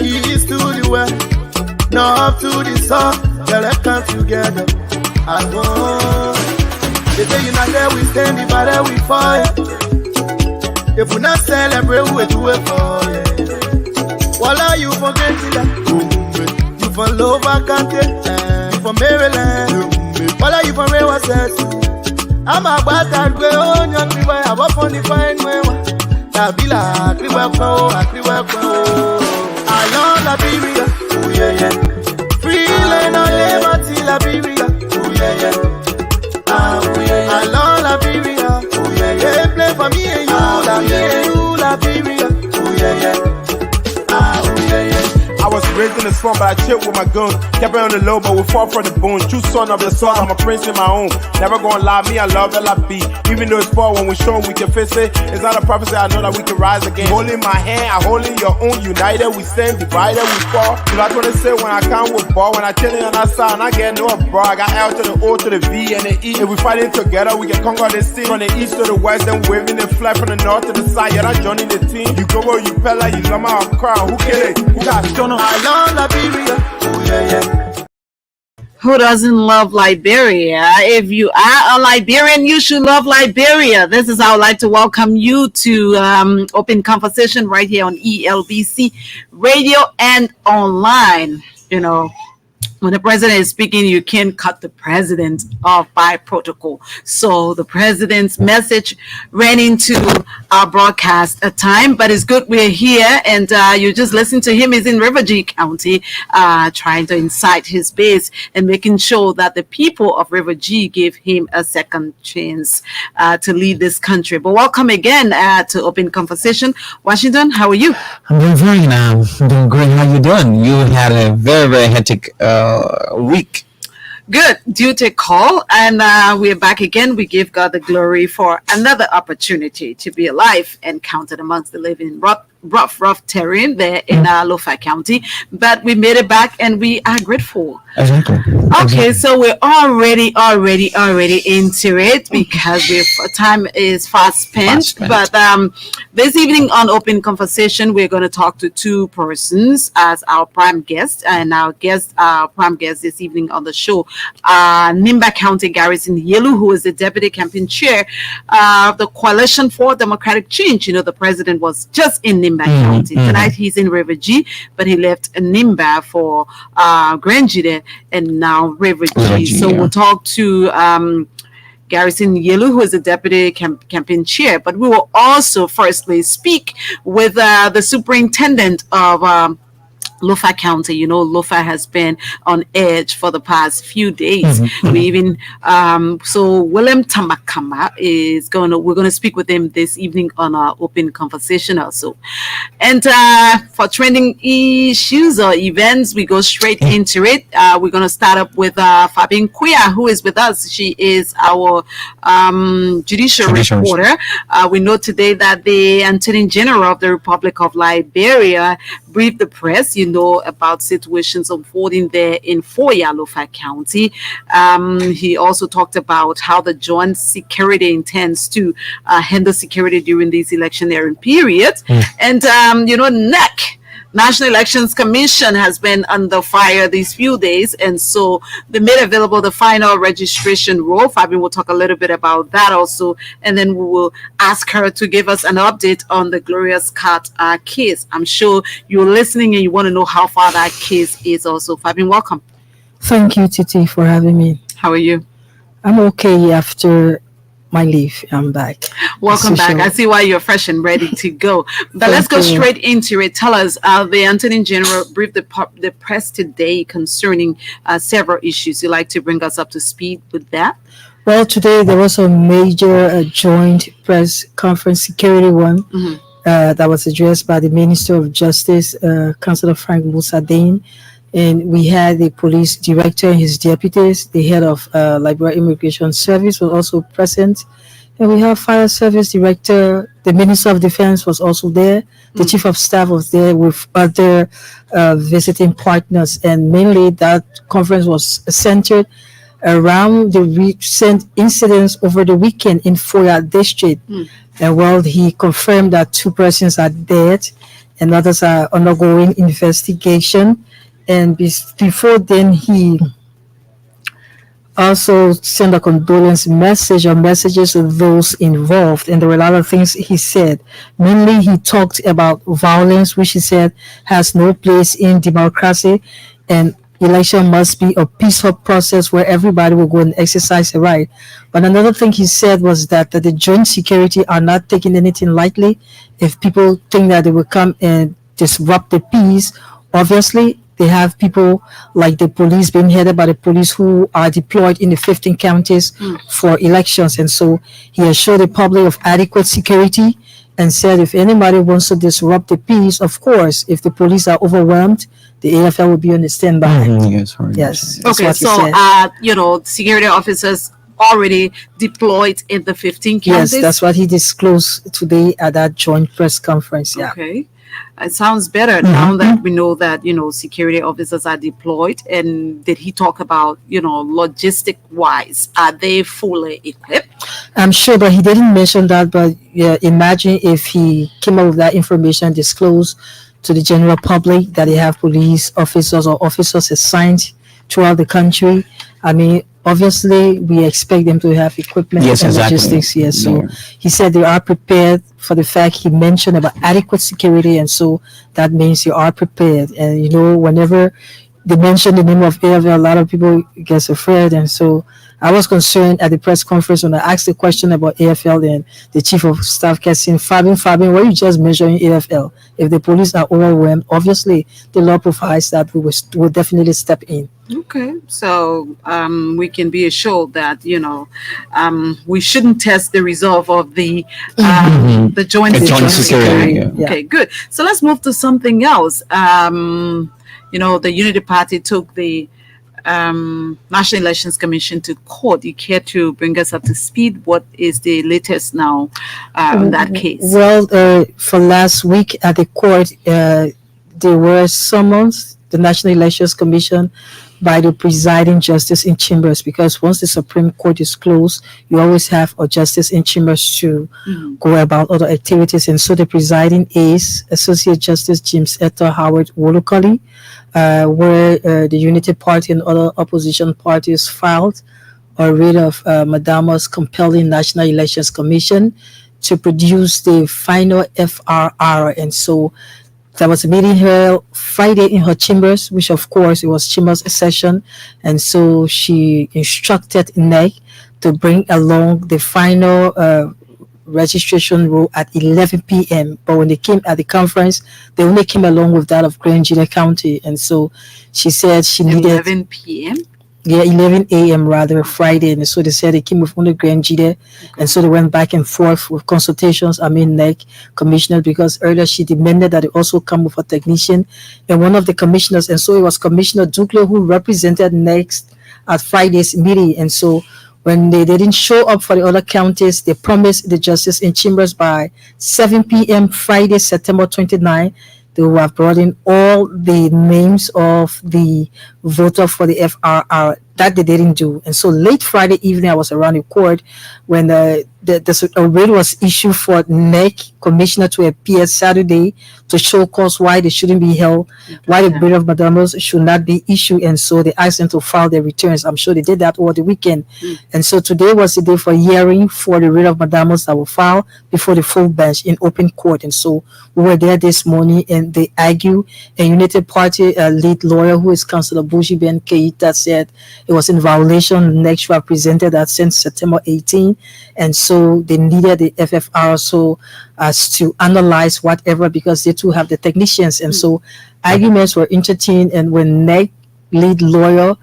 east to the west, north to the south, let's come together as one. They say you're not there, we stand, divided we fight. If we not celebrate, we do it for you. Voila, you forget it. You from Lower Country, you from Maryland. Voila, you from Rewa Sess. I'm a bastard, we own young people. I'm up on the fine way. Tabila, I love Liberia. Oh yeah, yeah. Free land on liberty, Liberia. Oh yeah, yeah. Oh yeah, yeah. I love Liberia. Oh yeah, yeah. Play for me and you, Liberia. Oh yeah, yeah. Oh yeah, yeah. I was raised in the swamp, but I chilled with my gun. Kept it on the low, but we fought for the bone. True son of the sun, I'm a prince in my own. Never gonna lie, me, I love LIB. Even though it's far, when we show we can face it. It's not a prophecy, I know that we can rise again. Holding my hand, I holding your own. United, we stand, divided, we fall. You know, I want to say when I come with ball, when I chillin' on that side, and I get no bro. I got L to the O to the V and the E. If we fighting together, we can conquer this team. From the east to the west, then waving the flag from the north to the side. Yeah, that's joining the team. You go where you pella, you come out crown. Who kill it? Who got shown? I love Liberia. Oh yeah, yeah. Who doesn't love Liberia? If you are a Liberian, you should love Liberia. This is how I'd like to welcome you to Open Conversation right here on ELBC radio and online. You know, when the president is speaking, you can't cut the president off by protocol. So the president's message ran into our broadcast at time, but it's good we're here, and you just listen to him. He's in River G County, trying to incite his base and making sure that the people of River G give him a second chance to lead this country. But welcome again to Open Conversation. Washington, how are you? I'm doing fine. I'm doing great. How you doing? You had a very, very hectic week. Good. Due to call, and we're back again. We give God the glory for another opportunity to be alive and counted amongst the living. Rough terrain there in Lofa County, but we made it back and we are grateful. Exactly. Okay, so we're already into it because time is fast spent. But this evening on Open Conversation, we're going to talk to two persons as our prime guest, and our prime guest this evening on the show, Nimba County Garrison Yelu, who is the deputy campaign chair of the Coalition for Democratic Change. You know, the president was just in Nimba County. Tonight he's in River G, but he left Nimba for Grangide and now River G. So we'll talk to Garrison Yelu, who is the deputy campaign chair, but we will also firstly speak with the superintendent of Lofa County. You know, Lofa has been on edge for the past few days. We even so William Tamakama we're gonna speak with him this evening on our Open Conversation also. And for trending issues or events, we go straight into it. We're gonna start up with Fabian Kuya, who is with us. She is our judicial reporter. We know today that the Attorney General of the Republic of Liberia briefed the press, about situations unfolding there in Foya, Lofa County. He also talked about how the joint security intends to handle security during this electionary period. And, NEC, National Elections Commission, has been under fire these few days, and so they made available the final registration roll. Fabian will talk a little bit about that also, and then we will ask her to give us an update on the Glorious Cat case. I'm sure you're listening and you want to know how far that case is also. Fabian, welcome. Thank you, Titi, for having me. How are you? I'm okay after my leave. I'm back. Welcome back. I see why you're fresh and ready to go. But let's go straight into it. Tell us, the Attorney General briefed the press today concerning several issues. You'd like to bring us up to speed with that? Well, today there was a major joint press conference, security one, that was addressed by the Minister of Justice, Councillor Frank Musadin. And we had the police director and his deputies. The head of Liberia Immigration Service was also present. And we have Fire Service Director. The Minister of Defense was also there. The Chief of Staff was there with other visiting partners. And mainly that conference was centered around the recent incidents over the weekend in Foya District. And he confirmed that 2 persons are dead and others are undergoing investigation. And before then, he also sent a condolence message or messages to those involved. And there were a lot of things he said. Mainly, he talked about violence, which he said has no place in democracy, and election must be a peaceful process where everybody will go and exercise a right. But another thing he said was that the joint security are not taking anything lightly. If people think that they will come and disrupt the peace, obviously they have people like the police being headed by the police who are deployed in the 15 counties for elections. And so he assured the public of adequate security and said if anybody wants to disrupt the peace, of course, if the police are overwhelmed, the AFL will be on the standby. Yes, right. Yes. That's Okay, what he so said. security officers already deployed in the 15 counties. Yes, that's what he disclosed today at that joint press conference. Yeah. Okay. It sounds better now that we know that, security officers are deployed. And did he talk about, logistic wise, are they fully equipped? I'm sure, but he didn't mention that. But yeah, imagine if he came up with that information, disclosed to the general public that they have police officers or officers assigned throughout the country. I mean, obviously, we expect them to have equipment Yes, and exactly. logistics here. So Yeah. he said they are prepared for the fact he mentioned about adequate security. And so that means you are prepared. And, whenever they mention the name of AFL, a lot of people get afraid. And so I was concerned at the press conference when I asked the question about AFL, and the chief of staff kept saying, Fabian, why are you just measuring AFL? If the police are overwhelmed, obviously the law provides that we will definitely step in. Okay, so we can be assured that we shouldn't test the resolve of the joint The joint security. security, yeah. Okay, good. So let's move to something else. The Unity Party took the National Elections Commission to court. You care to bring us up to speed? What is the latest now on that case? Well, for last week at the court, there were summons the National Elections Commission by the presiding justice in chambers, because once the Supreme Court is closed, you always have a justice in chambers to go about other activities. And so the presiding is Associate Justice James Etta Howard Wolokoli, where the Unity Party and other opposition parties filed a writ of Madama's compelling National Elections Commission to produce the final FRR. And so there was a meeting held Friday in her chambers, which of course it was chambers session. And so she instructed NEC to bring along the final registration rule at 11 p.m. But when they came at the conference, they only came along with that of Grand Gila County. And so she said she needed 11 p.m. 11 a.m. rather, Friday. And so they said they came with only Grand Gila. And so they went back and forth with consultations, NEC commissioner, because earlier she demanded that they also come with a technician and one of the commissioners. And so it was Commissioner Duclo who represented NEC at Friday's meeting. And so when they didn't show up for the other counties, they promised the justice in chambers by 7 p.m. Friday, September 29. They will have brought in all the names of the voter for the FRR. That they didn't do. And so late Friday evening, I was around the court when the writ was issued for NEC commissioner to appear Saturday to show cause why they shouldn't be held, why the writ of Madamos should not be issued. And so they asked them to file their returns. I'm sure they did that over the weekend. And so today was the day for hearing for the writ of Madamos that will file before the full bench in open court. And so we were there this morning and they argue. A United Party lead lawyer, who is Councillor Bushi Ben Keita, said it was in violation. NEC should have presented that since September 18. And so they needed the FFR so as to analyze whatever, because they too have the technicians. And so arguments were entertained. And when NEC lead lawyer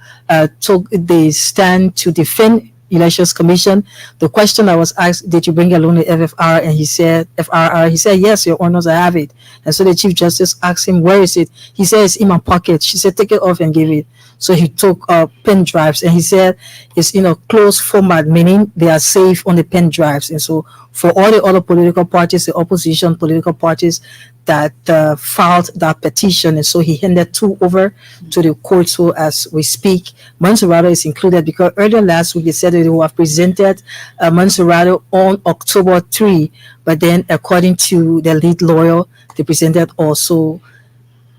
took the stand to defend Elections Commission, the question I was asked, did you bring along the FFR? And he said, FRR. He said, yes, Your Honors, I have it. And so the Chief Justice asked him, where is it? He said, it's in my pocket. She said, take it off and give it. So he took pen drives and he said it's in a closed format, meaning they are safe on the pen drives. And so for all the other political parties, the opposition political parties that filed that petition, and so he handed two over to the court. So as we speak, Monserrato is included, because earlier last week they said that they would have presented Monserrato on October 3, but then according to the lead lawyer, They presented also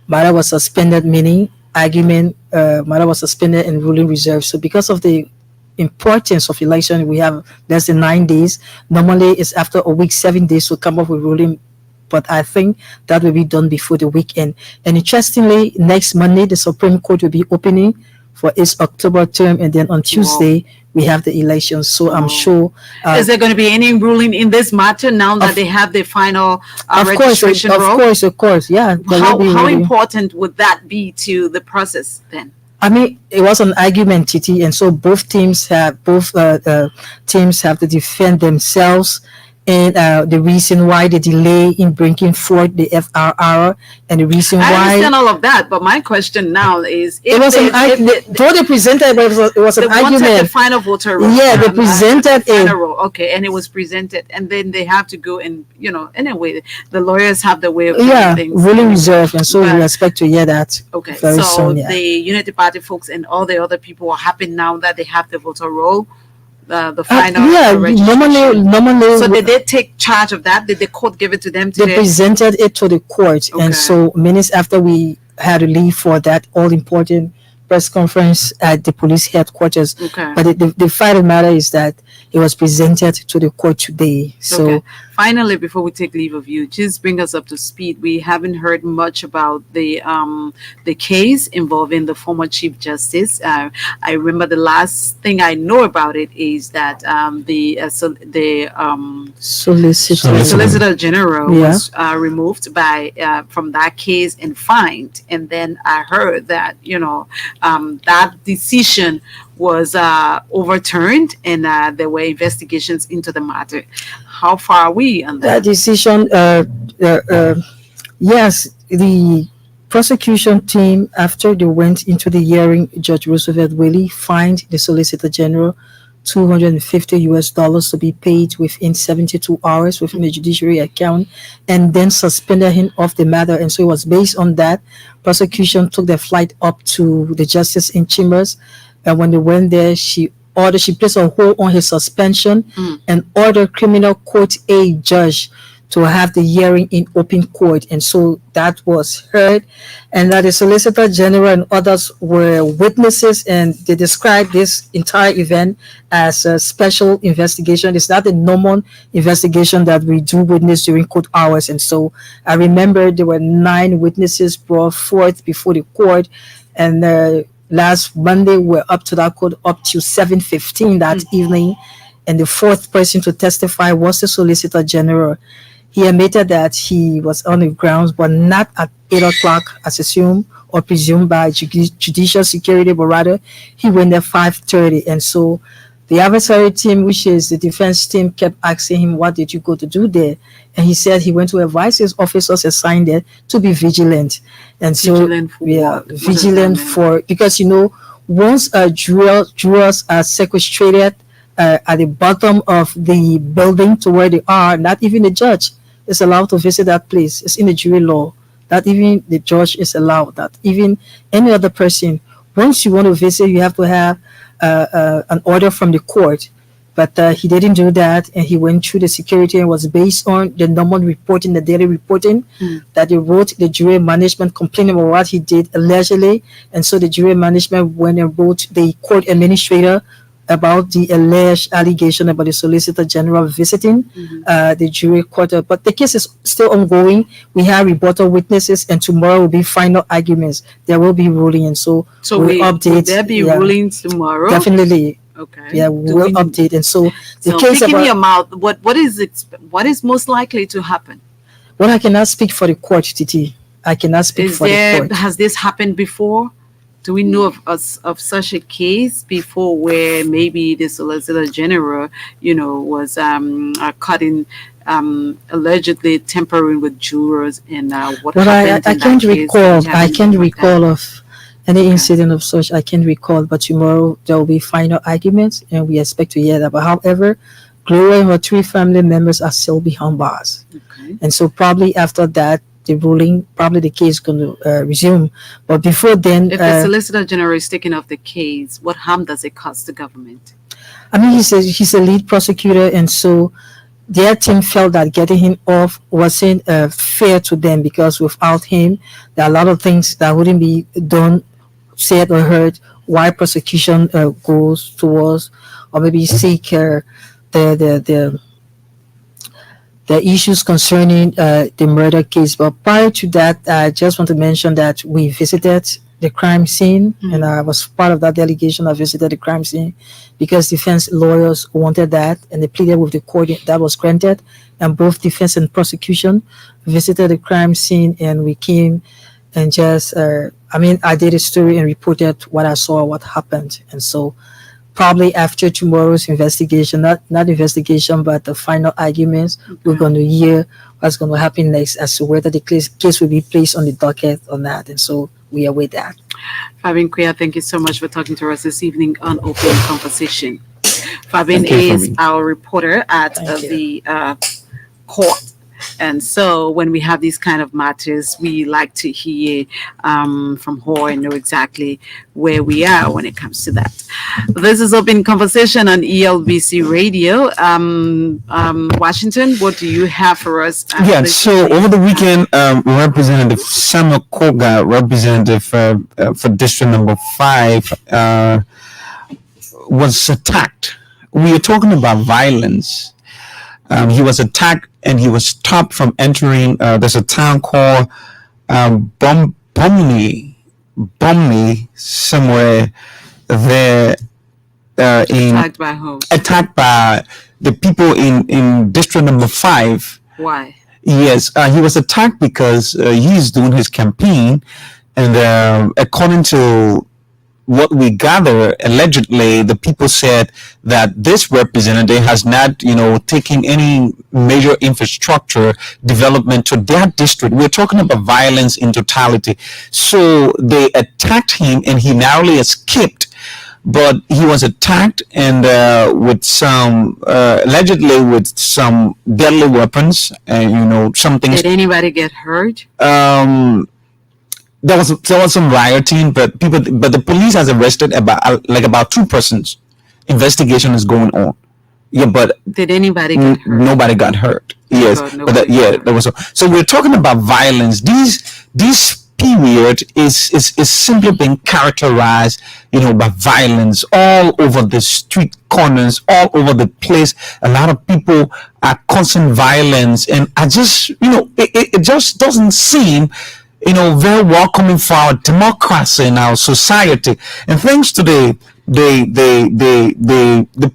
matter was suspended, meaning argument, matter was suspended and ruling reserved. So because of the importance of election, we have less than 9 days. Normally it's after a week, 7 days to come up with ruling. But I think that will be done before the weekend. And interestingly, next Monday, the Supreme Court will be opening for its October term. And then on Tuesday, we have the elections. So I'm sure. Is there going to be any ruling in this matter now that they have the final registration roll? Of course, yeah. How important would that be to the process then? I mean, it was an argument, Titi, and so both teams have to defend themselves. And the reason why the delay in bringing forth the FRR and the reason why I understand all of that, but my question now is, though they presented, it was an argument. The final voter roll. Yeah, they presented it. Okay, and it was presented, and then they have to go and anyway, the lawyers have the way of doing things. Ruling reserve, and so we expect to hear that. Okay, very soon. Yeah. The Unity Party folks and all the other people are happy now that they have the voter roll. The final normally. So did they take charge of that? Did the court give it to them today? They presented it to the court, and so minutes after we had to leave for that all important press conference at the police headquarters. But the final matter is that it was presented to the court today. So finally, before we take leave of you, just bring us up to speed. We haven't heard much about the case involving the former Chief Justice. I remember the last thing I know about it is that the Solicitor General was removed from that case and fined. And then I heard that that decision was overturned, and there were investigations into the matter. How far are we on that? That decision, yes, the prosecution team, after they went into the hearing, Judge Roosevelt Willie fined the Solicitor General $250 to be paid within 72 hours within the judiciary account, and then suspended him off the matter. And so it was based on that. Prosecution took their flight up to the justice in chambers, and when they went there, she placed a hold on his suspension and ordered criminal court A judge to have the hearing in open court. And so that was heard, and that the Solicitor General and others were witnesses, and they described this entire event as a special investigation. It's not a normal investigation that we do witness during court hours. And so I remember there were 9 witnesses brought forth before the court, and last Monday we're up to that court up to 7:15 that evening, and the 4th person to testify was the Solicitor General. He admitted that he was on the grounds, but not at 8 o'clock, as assumed or presumed by judicial security, but rather he went at 5:30. And so the adversary team, which is the defense team, kept asking him, what did you go to do there? And he said he went to advise his officers assigned there to be vigilant. And so, vigilant for, because, once jurors are sequestrated at the bottom of the building to where they are, not even the judge is allowed to visit that place. It's in the jury law that even the judge is allowed, that even any other person, once you want to visit, you have to have an order from the court. But he didn't do that, and he went through the security, and was based on the normal reporting, the daily reporting, that they wrote the jury management complaining about what he did allegedly. And so the jury management went and wrote the court administrator about the alleged allegation about the Solicitor General visiting the jury court. But the case is still ongoing. We have rebuttal witnesses, and tomorrow will be final arguments. There will be ruling, and so we'll update. Will there be rulings tomorrow? Definitely. Okay. Yeah, we'll update. And so the case speaking about your mouth, what is most likely to happen? Well, I cannot speak for the court, Titi. I cannot speak for the court. Has this happened before? Do we know of such a case before, where maybe the Solicitor General, was caught in allegedly tampering with jurors, and what happened? I can't recall. I can't recall of any incident of such. I can't recall. But tomorrow there will be final arguments, and we expect to hear that. But however, Gloria and her 3 family members are still behind bars, and so probably after that, the ruling, probably the case is going to resume. But before then, if the Solicitor General is taking off the case, what harm does it cause the government? I mean, he's a lead prosecutor, and so their team felt that getting him off wasn't fair to them, because without him, there are a lot of things that wouldn't be done, said, or heard. Why prosecution goes towards, or maybe seek the the issues concerning the murder case. But prior to that, I just want to mention that we visited the crime scene, and I was part of that delegation. I visited the crime scene because defense lawyers wanted that, and they pleaded with the court. That was granted, and both defense and prosecution visited the crime scene, and we came and just, I did a story and reported what I saw, what happened. And so probably after tomorrow's investigation, not investigation, but the final arguments, we're going to hear what's going to happen next as to whether the case will be placed on the docket or not. And so we await that. Fabian Kuya, thank you so much for talking to us this evening on Open Conversation. Fabian is our reporter at the court. And so when we have these kind of matters, we like to hear from her and know exactly where we are when it comes to that. This is Open Conversation on ELBC Radio. Washington, what do you have for us? So over the weekend, Representative Samuel Koga, representative for District Number 5, was attacked. We are talking about violence. He was attacked and he was stopped from entering. There's a town called Bromley, somewhere there. Attacked by who? Attacked by the people in District Number 5. Why? Yes, he was attacked because he's doing his campaign, and according to what we gather, allegedly, the people said that this representative has not, taken any major infrastructure development to their district. We're talking about violence in totality. So they attacked him, and he narrowly escaped. But he was attacked, and with some, allegedly with some deadly weapons, and some things. Did anybody get hurt? There was some rioting, but the police has arrested about 2 persons. Investigation is going on. Yeah, but did anybody get hurt? Nobody got hurt. Yes, there was. So we're talking about violence. This period is simply being characterized, by violence all over the street corners, all over the place. A lot of people are causing violence, and I just, it just doesn't seem very welcoming for our democracy in our society. And thanks to the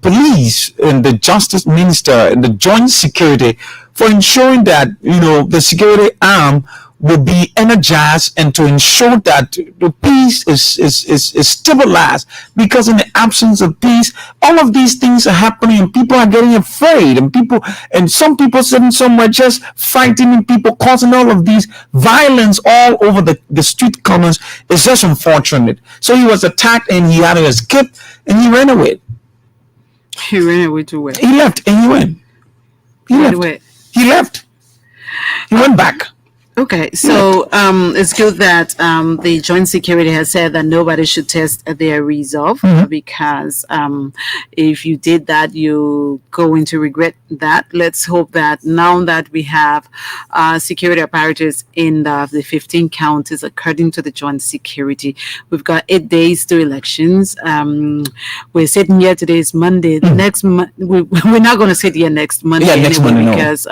police and the justice minister and the joint security for ensuring that the security arm will be energized and to ensure that the peace is stabilized, because in the absence of peace, all of these things are happening and people are getting afraid, and some people sitting somewhere just fighting, and people causing all of these violence all over the street corners. It's just unfortunate. So he was attacked and he had to escape, and he ran away. He ran away to where? He left and he went. He left. He went back. Okay, so it's good that the joint security has said that nobody should test their resolve, because if you did that, you going to regret that. Let's hope that now that we have security apparatus in the 15 counties, according to the joint security, we've got 8 days to elections. We're sitting here, today is Monday. The next we're not going to sit here next Monday because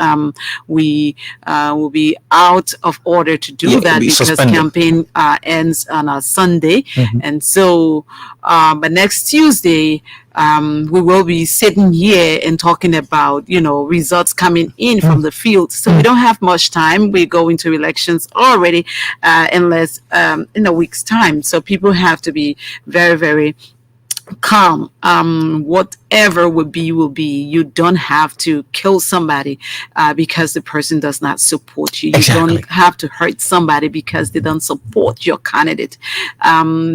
we will be out of order to do that, because suspended. Campaign ends on a Sunday, and so but next Tuesday we will be sitting here and talking about results coming in from the field. So we don't have much time. We go into elections already in a week's time. So people have to be very, very calm. Whatever will be. You don't have to kill somebody because the person does not support you. You don't have to hurt somebody because they don't support your candidate,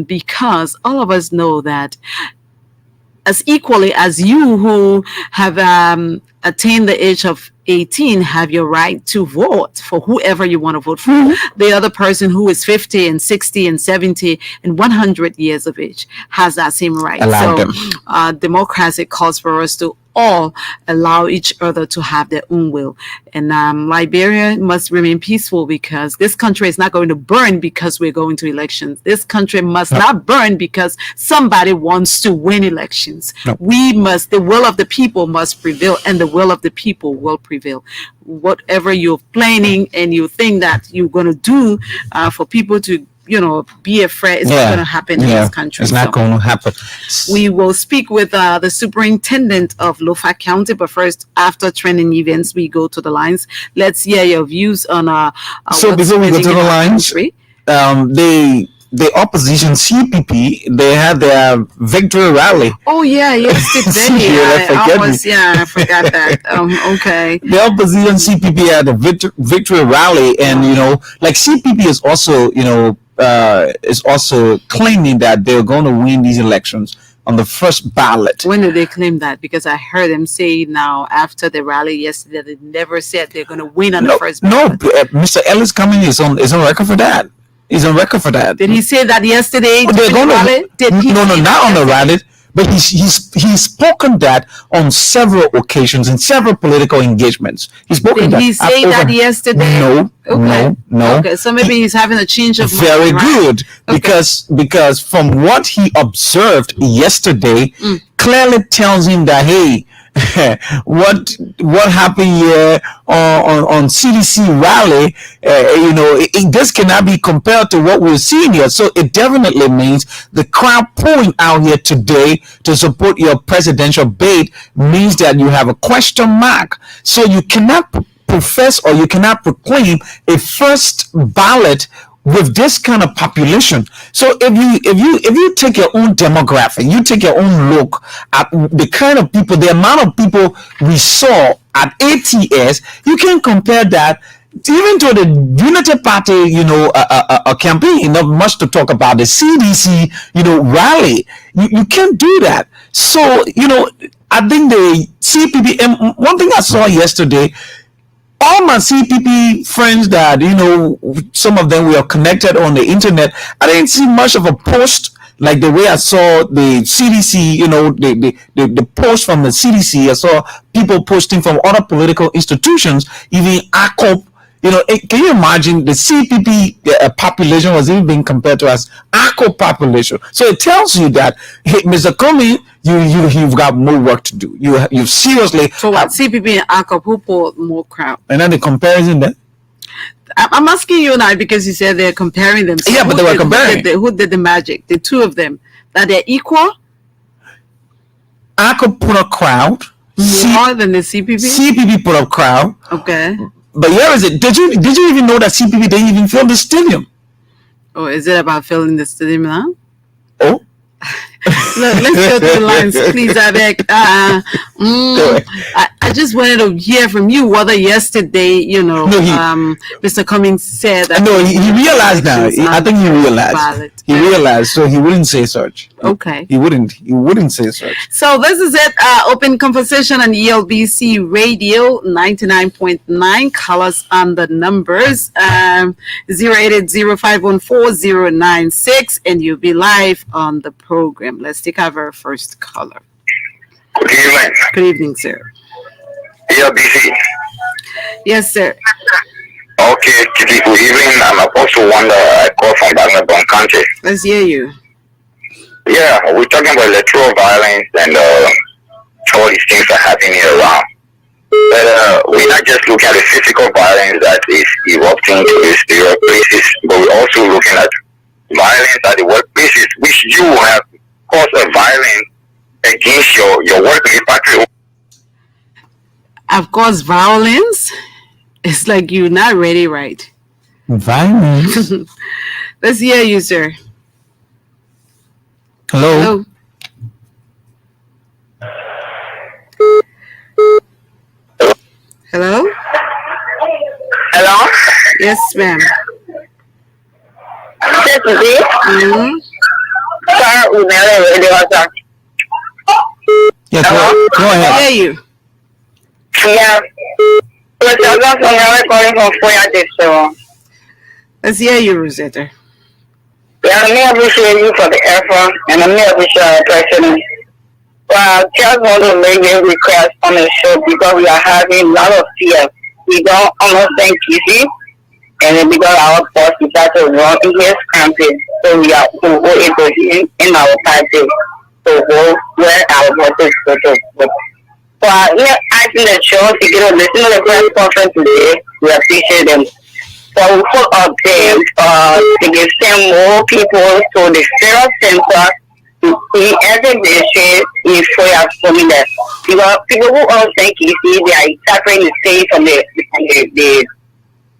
because all of us know that as equally as you who have attain the age of 18 have your right to vote for whoever you want to vote for. The other person who is 50 and 60 and 70 and 100 years of age has that same right. Allow them. Democracy calls for us to all allow each other to have their own will. And Liberia must remain peaceful, because this country is not going to burn because we're going to elections. This country must not burn because somebody wants to win elections. We must, the will of the people must prevail, and the will of the people will prevail. Whatever you're planning and you think that you're going to do for people to, be afraid, it's not going to happen in this country. It's not going to happen. We will speak with the superintendent of Lofa County, but first, after trending events, we go to the lines. Let's hear your views on so before we go to the lines, the opposition CPP, they had their victory rally. Oh yeah, yesterday. I forgot that. Okay. The opposition CPP had a victory rally, and like CPP is also claiming that they're going to win these elections on the first ballot. When did they claim that? Because I heard them say now after the rally yesterday, they never said they're going to win on the first ballot. No, Mr. Ellis Cummings is on record for that. He's on record for that. Did he say that yesterday? They're going to not on the rally. But he's spoken that on several occasions in several political engagements. He's spoken Did he say that yesterday? No, okay. No. Okay, so maybe he's having a change of mind. Very right? good, because from what he observed yesterday, clearly tells him that, hey, what happened here on CDC rally, this cannot be compared to what we're seeing here. So it definitely means the crowd pouring out here today to support your presidential bid means that you have a question mark. So you cannot profess or you cannot proclaim a first ballot with this kind of population. So if you take your own demographic, you take your own look at the kind of people, the amount of people we saw at ATS, you can compare that even to the Unity Party, a campaign. Not much to talk about the CDC, rally. You can't do that. So I think the CPP. And one thing I saw yesterday, all my CPP friends that, some of them were connected on the internet, I didn't see much of a post like the way I saw the CDC, the post from the CDC. I saw people posting from other political institutions, even ACOP. Can you imagine the CPP population was even being compared to as ACOP population? So it tells you that, hey, Mr. Comey, you've got more work to do. You've seriously. So what, CPP and ACOP, who pulled more crowd? And then the comparison then? I'm asking you now because you said they're comparing them. So but they were comparing. Who did the magic? The two of them. That they're equal? ACOP put a crowd. More than the CPP? CPP put a crowd. Okay. But here is it. Did you even know that CPP didn't even fill the stadium? Oh, is it about filling the stadium now? Oh. Look, let's go to the lines, please, Avec. I just wanted to hear from you whether yesterday, Mr. Cummings said that. No, he realized now. I think he realized. He realized, so he wouldn't say such. Okay. He wouldn't say such. So this is it. Open conversation on ELBC Radio 99.9. Call us on the numbers 080-514-096, and you'll be live on the program. Let's take our first caller. Good evening. Good evening, sir. ELBC. Yes, sir. Okay, good evening. I'm Apostle Wanda. I call from Bagnabon County. Let's hear you. Yeah, we're talking about electoral violence and all these things are happening around. But we're not just looking at the physical violence that is erupting to these workplaces, but we're also looking at violence at the workplaces, which you have caused a violence against your workplace. Of course, violence. It's like you're not ready, right? Violence. Let's hear you, sir. Hello. Hello. Hello. Yes, ma'am. This is it. Mm-hmm. Yeah, go ahead. I hear you. Yeah. So that's what I'm calling for this show. Let's hear you, Rosetta. Yeah, I appreciate you for the effort, and I appreciate our president. Well, just want to make a request on the show because we are having a lot of fear. We don't understand easy, and then because our boss decided to run in his campaign, so we are able to in our party to go where our voters go to vote. So we are asking the show to get a listen to the press conference today. We appreciate them. So we put up there to send more people to the Sarah Center to see every nation is for your family. Because people who all think you see they are suffering the state from the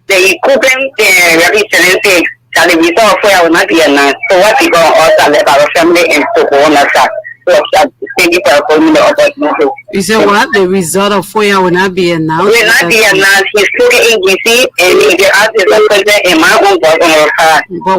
equipment representing things that the result for will not be announced. So what people also left our family and to go on that. Thank you for calling the opportunity. You said what? The result of FOIA will not be announced? Will not be announced. He's looking in DC and he can ask the president in my own voice on the car. But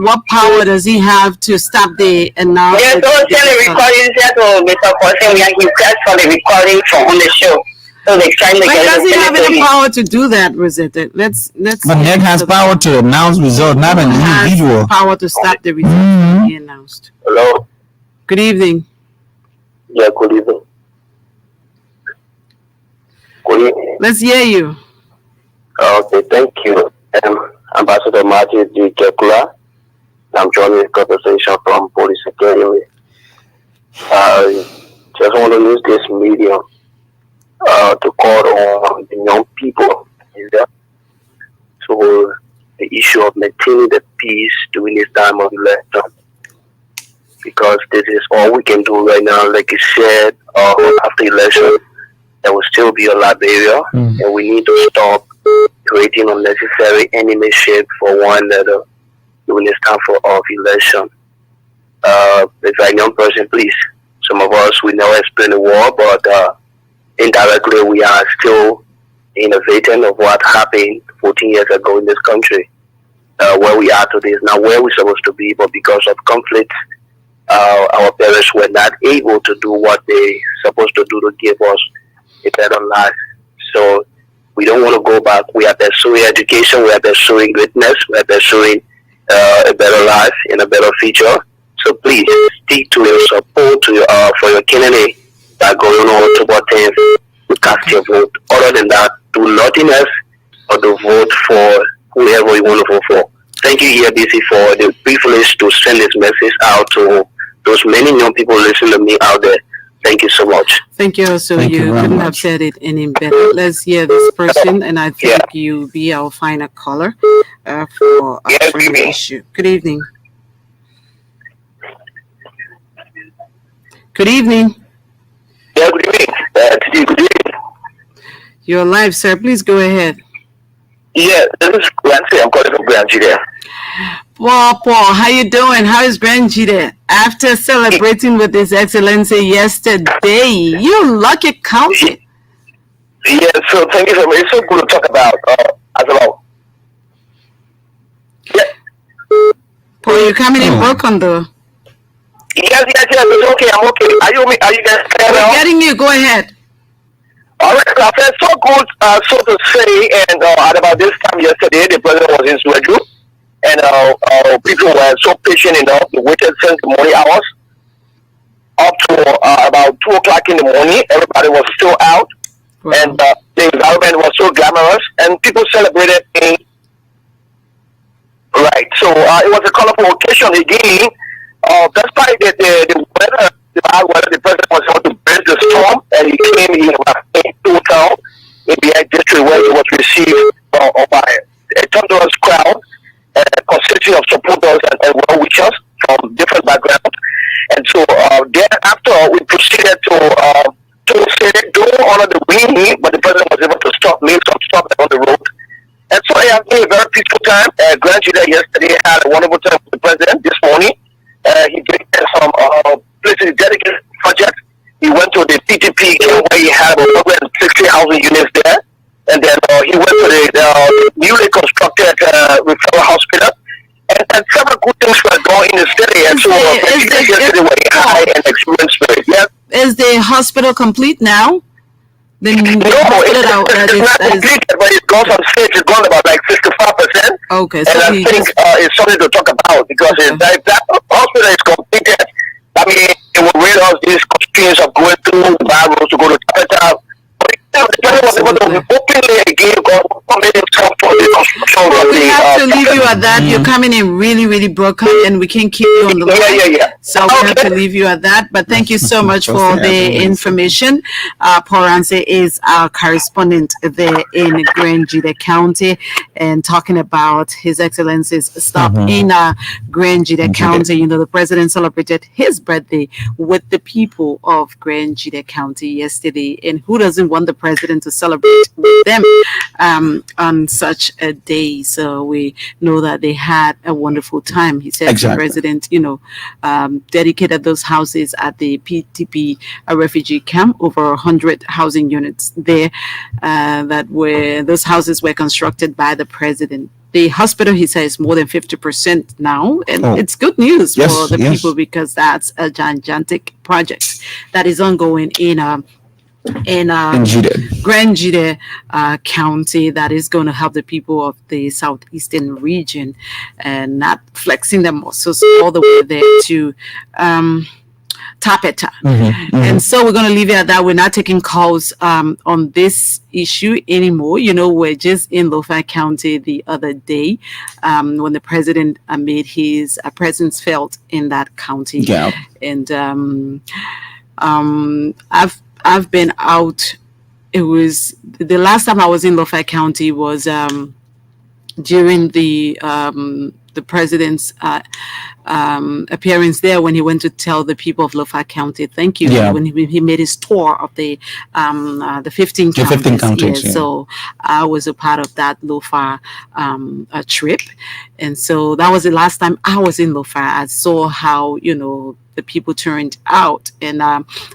what power does he have to stop the announcement? Yes, so send the recording to Mr. Person. We are request for the recording from on the show. So they're trying to get does he have any power to do that, Rosetta? Let's. But Ned has power to announce result, not an individual. Power to stop the result to be announced. Hello. Good evening. Yeah, good evening. Good evening. Let's hear you. Okay, thank you. Ambassador Martin D. Kekula. I'm joining this conversation from Police Academy. Just want to use this medium to call on the young people in there. So the issue of maintaining the peace during this time of election. Because this is all we can do right now. Like you said, after election, there will still be a Liberia, and we need to stop creating unnecessary enemyship for one another during this time of election. If a young person, please, some of us, we never explain the war, but indirectly we are still innovating of what happened 14 years ago in this country. Where we are today is not where we're supposed to be, but because of conflict, our parents were not able to do what they supposed to do to give us a better life. So we don't want to go back. We are pursuing education. We are pursuing greatness. We are pursuing a better life and a better future. So please stick to your support to for your candidate that going on October 10th to cast your vote. Other than that, do nothing else or to vote for whoever you want to vote for. Thank you, ELBC, for the privilege to send this message out to those many young people listening to me out there. Thank you so much. Thank you. Also, Thank you you very couldn't much. have said it any better. Let's hear this person, and I think you be our final caller for the issue. Good evening. Good evening. Yeah, good evening. Good evening. You're live, sir. Please go ahead. Yeah, this is Grancy. I'm calling from Grancy there. Paul, how you doing? How is Benji there? After celebrating with His Excellency yesterday, you lucky county. Yeah, so thank you so much. It's so good to talk about as well. Yeah. Paul, you're coming in broken though. Yes, it's okay. I'm okay. Are you guys clear now? We're getting you. Go ahead. All right, I felt so good, so to say, and at about this time yesterday, the president was in Sweden, and people were so patient enough to wait since the morning hours up to about 2 o'clock in the morning. Everybody was still out, and the environment was so glamorous, and people celebrated in. Right, so it was a colorful occasion again. Despite the weather, the bad weather, the president was able to bend the storm, and he came in to town in the district where he was received by a thunderous crowd, consisting of supporters and well-wishers from different backgrounds. And so thereafter, we proceeded to say, don't honor the winning, but the president was able to make some stop on the road. And so it has been a very peaceful time. Grand Judah yesterday had a wonderful time with the president this morning. He did some places dedicated projects. He went to the PTP where he had 160 housing units there. And then he went to the newly constructed referral hospital. And several good things were going in the city. And so yesterday were high and experienced spirit. Yeah. Is the hospital complete now? Then No, the hospital it's not that is completed, but it's gone on stage. It's gone about like 65%. okay. And So I he think just it's something to talk about because okay. if that hospital is completed, I mean, it will rid us these constraints of going through the bad roads to go to capital. But the president was able to Absolutely. openly again go made himself for the construction Well, of we the have to leave you capital. at that. You're coming in really, really broken, and we can't keep you on the line. Yeah. So we have to Okay. leave you at that. But thank you so much Just for the the other information. Paul Ramsey is our correspondent there in Grand Jide County and talking about His Excellency's stop in Grand Jide County. You know, the president celebrated his birthday with the people of Grand Jide County yesterday. And who doesn't want the president to celebrate with them on such a day? So we know that they had a wonderful time. He said the Exactly. president, you know, dedicated those houses at the PTP refugee camp, over 100 housing units there that were, those houses were constructed by the president. The hospital, he says, more than 50% now, and Oh. it's good news Yes, for the yes. people because that's a gigantic project that is ongoing in Jide. Grand Jide County that is going to help the people of the southeastern region and not flexing their muscles all the way there to Tapeta. And so we're going to leave it at that. We're not taking calls on this issue anymore. You know, we're just in Lofa County the other day when the president made his presence felt in that county. Yeah. And I've been out. It was the last time I was in Lofa County was during the president's appearance there when he went to tell the people of Lofa County thank you. Yeah. When he made his tour of the 15 The counties. 15 counties, yeah. So I was a part of that Lofa trip, and so that was the last time I was in Lofa. I saw how, you know, the people turned out and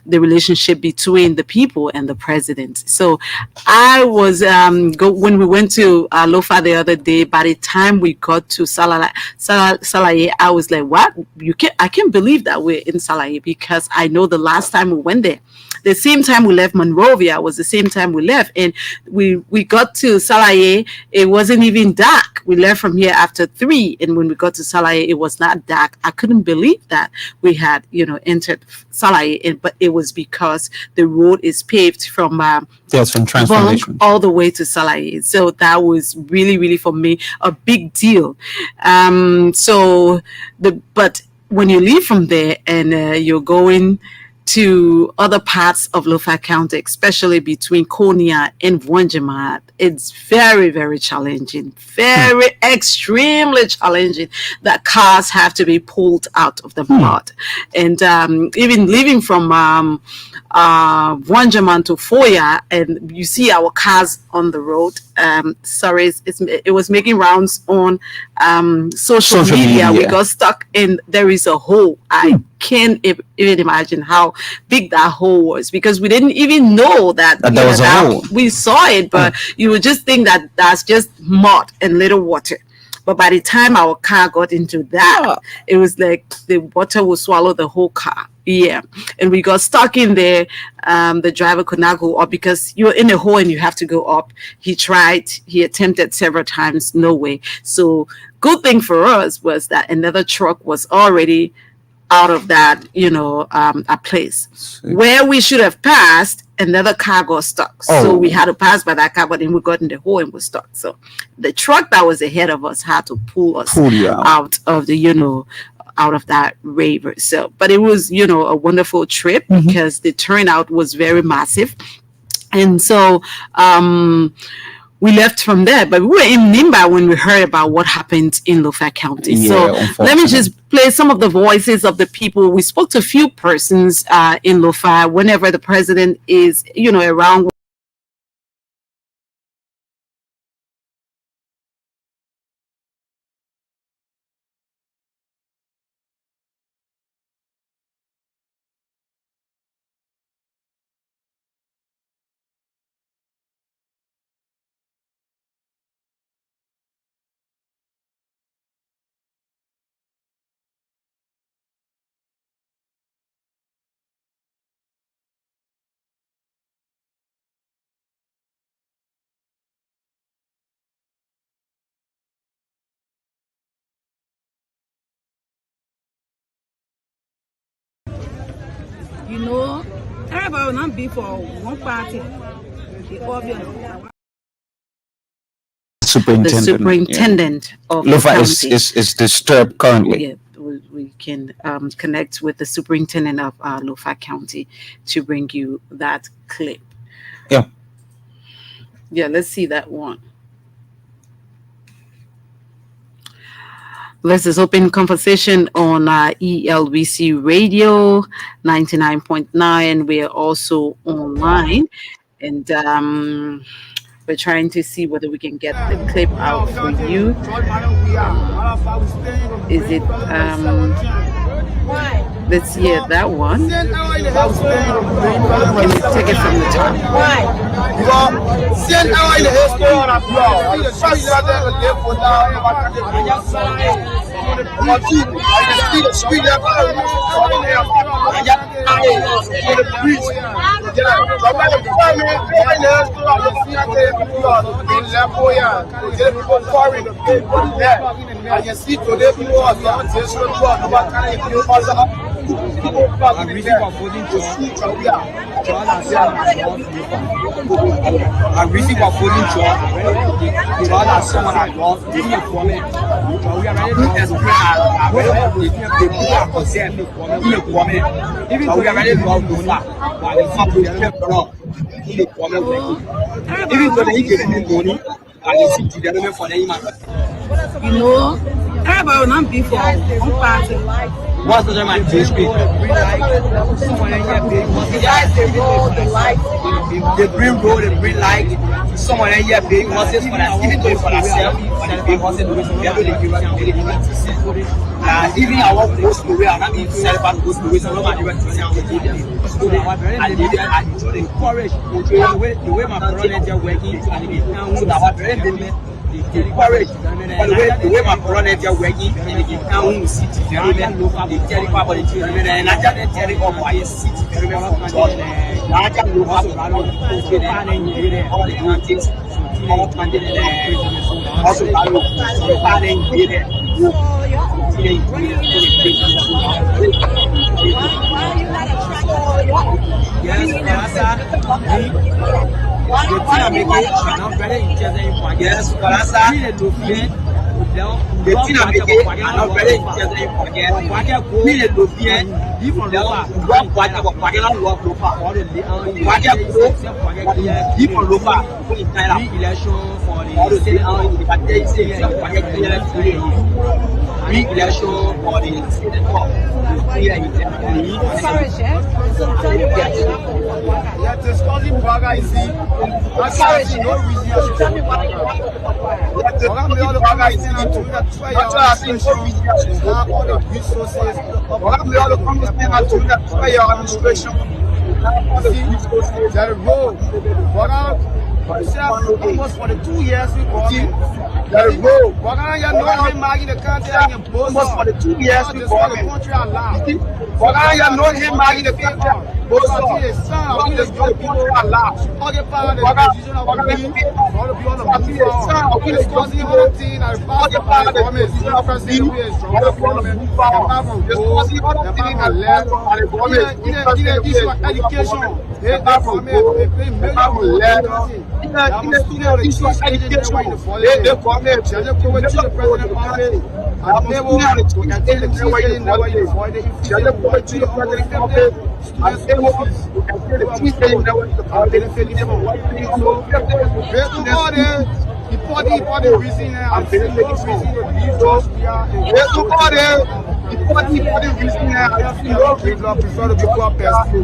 the relationship between the people and the president. So I was when we went to Lofa the other day. By the time we got to Salaye, I was like, "What? I can't believe that we're in Salaye," because I know the last time we went there, the same time we left Monrovia was the same time we left, and we got to Salaye. It wasn't even dark. We left from here after 3, and when we got to Salaye, it was not dark. I couldn't believe that we had, you know, entered Salaye, but it was because the road is paved from There's some transformation. all the way to Salaye. So that was really, really for me a big deal. But when you leave from there and you're going to other parts of Lofa County, especially between Konya and Wanjamat, it's very, very challenging, very extremely challenging. That cars have to be pulled out of the mud. And even leaving from Wanjaman to Foya, and you see our cars on the road. Sorry, it was making rounds on social media. We got stuck in, there is a hole. I can't even imagine how big that hole was, because we didn't even know that there was a hole. We saw it, but you would just think that that's just mud and little water. But by the time our car got into that, it was like the water will swallow the whole car. Yeah. And we got stuck in there. The driver could not go up because you're in a hole and you have to go up. He attempted several times, no way. So good thing for us was that another truck was already out of that, you know, a place where we should have passed. Another car got stuck, so we had to pass by that car, but then we got in the hole and was stuck. So the truck that was ahead of us had to pull us out of the, you know, out of that river. So, but it was, you know, a wonderful trip because the turnout was very massive, and so we left from there, but we were in Nimba when we heard about what happened in Lofa County. So let me just play some of the voices of the people. We spoke to a few persons in Lofa whenever the president is, you know, around. You know, everybody will not be for one party. The obvious. The Superintendent. superintendent of the Lofa county. is disturbed currently. Yeah, we can connect with the superintendent of Lofa County to bring you that clip. Yeah. Yeah, let's see that one. This is Open Conversation on ELBC Radio 99.9. We are also online, and we're trying to see whether we can get the clip out for you. Is it let's hear that one. Can you take it from the top? You know, everybody will not be for one party. What's the my PHP? They bring road, they bring light. Someone here paying what's it for that? Even though for themselves, they pay what's it together, they give us even our post away, I'm not being self and post away, so nobody went to say I'm going to encourage the way my brother are working and so our very encourage the way my brother are working and they can see the carry about the children and I just tell you why you see the church. I can look up all the things all candidate also yes, the thing I'm making, I'm not very interested in forget. We need to be one part of a particular work people local in Thailand election for the state of the country re-election for the state of almost for the 2 years we got it. There you go. You know him in the country almost for the 2 years we got it. You know him in the country. Both of his son, the people Allah. Occupy the position of the people. All of you on the people. He is causing other things and part of the government. He's not president. He is stronger government. Apart from gold, apart from land, this is education. They pay millions of land. I'm a student of the English education. They government. They just go to the president party. And they will attend the teaching in the way you avoid it. If you go to the president, and they will attend the teaching in the way you avoid it. The party reason I'm feeling no reason to leave Georgia. The party reason I prefer to be called person.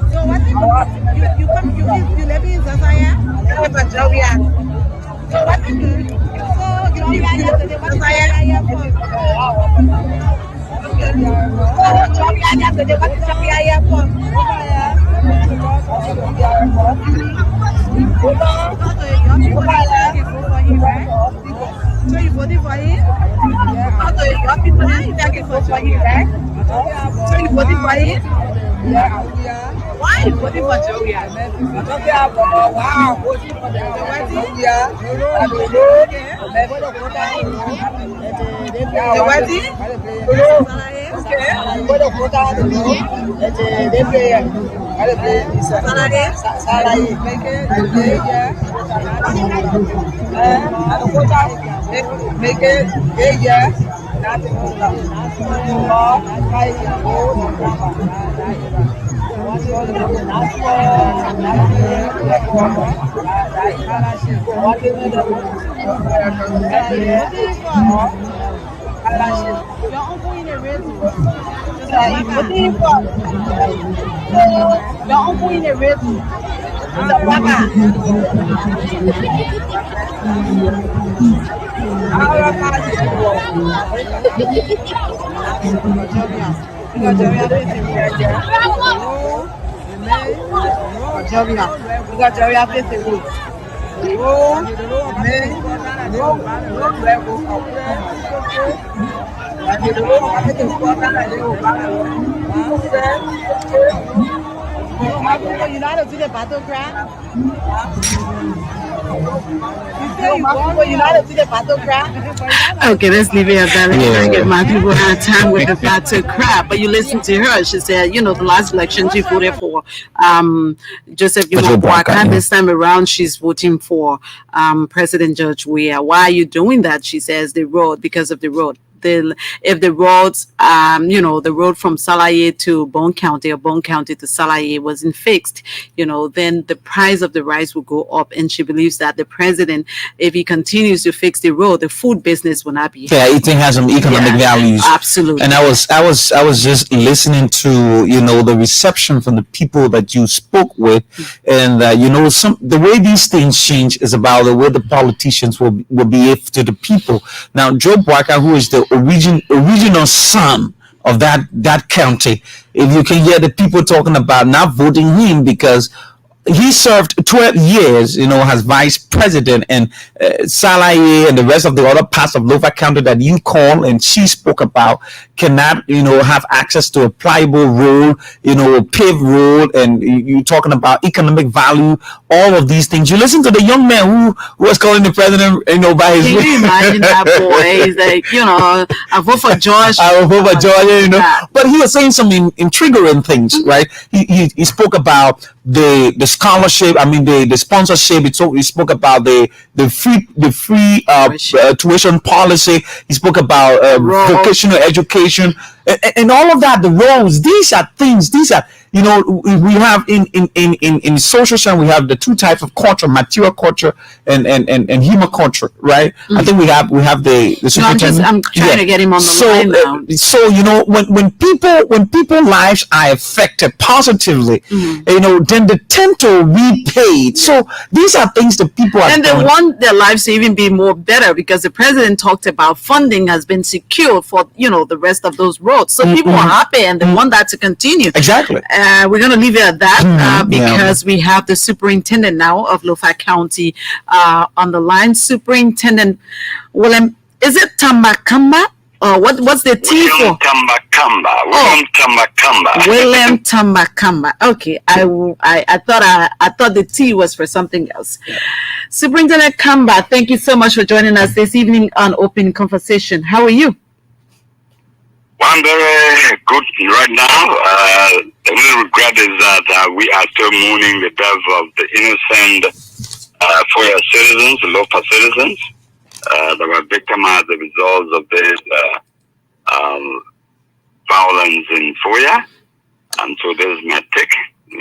So what you come you live in Zasaya? So what you do? So you So you voted for him? So your people now you taking for him, right? So you voted for him? Why you voting for Joey? Wow. Make it, yeah. Your uncle in a red room. Your uncle in a red room. You know how to do the battle cry? Okay, let's leave it at that. Let's get my people had time with the battle crap. But you listen to her. She said, you know, the last election she voted for Joseph Boakai. This time around, she's voting for President George Weah. Why are you doing that? She says the road, because of the road. If the roads, you know, the road from Salaye to Bone County or Bone County to Salaye wasn't fixed, you know, then the price of the rice will go up. And she believes that the president, if he continues to fix the road, the food business will not be. Yeah, eating has some economic values. Absolutely. And I was just listening to, you know, the reception from the people that you spoke with, and you know, the way these things change is about the way the politicians will behave to the people. Now, Joe Boakai, who is the original son of that county, if you can hear the people talking about not voting him because he served 12 years, you know, as vice president, and Salaye and the rest of the other parts of Lofa County that you call and she spoke about cannot, you know, have access to a pliable road, you know, a paved road, and you talking about economic value, all of these things. You listen to the young man who was calling the president, you know, by his Can you imagine that boy? He's like, you know, I vote for George. I will vote for George, you know. But he was saying some intriguing things, right? He spoke about the scholarship, I mean the sponsorship. He spoke about the free tuition policy. He spoke about vocational education and all of that. The roles. These are things. These are, you know, we have in social science, we have the two types of culture: material culture and human culture, right? I think we have the superintendent. I'm trying to get him on the line now. So you know, when people lives are affected positively, you know, then they tend to repay. So these are things that people are, and they want their lives to even be more better, because the president talked about funding has been secured for, you know, the rest of those roads. So people are happy and they want that to continue. Exactly. we're going to leave it at that because we have the superintendent now of Lofa County on the line. Superintendent Willem, is it Tambakamba? Or what's the T for? William Tambakamba. William Tambakamba. Okay, I thought the T was for something else. Superintendent Kamba, thank you so much for joining us this evening on Open Conversation. How are you? Well, I'm very good right now. The only regret is that we are still mourning the death of the innocent Foya citizens, local citizens, that were victimized as a result of this violence in Foya. And so this is my take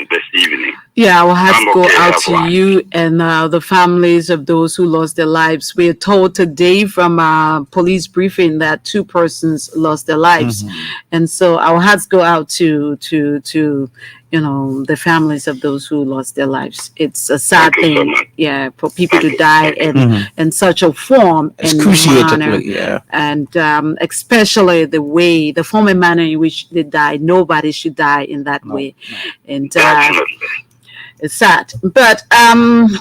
this evening. Yeah, I will have to go out to you and the families of those who lost their lives. We are told today from a police briefing that 2 persons lost their lives. And so I will have to go out to the families of those who lost their lives. It's a sad thing, for people to die in such a form and manner, and especially the form and manner in which they died. Nobody should die in that way, and it's sad. But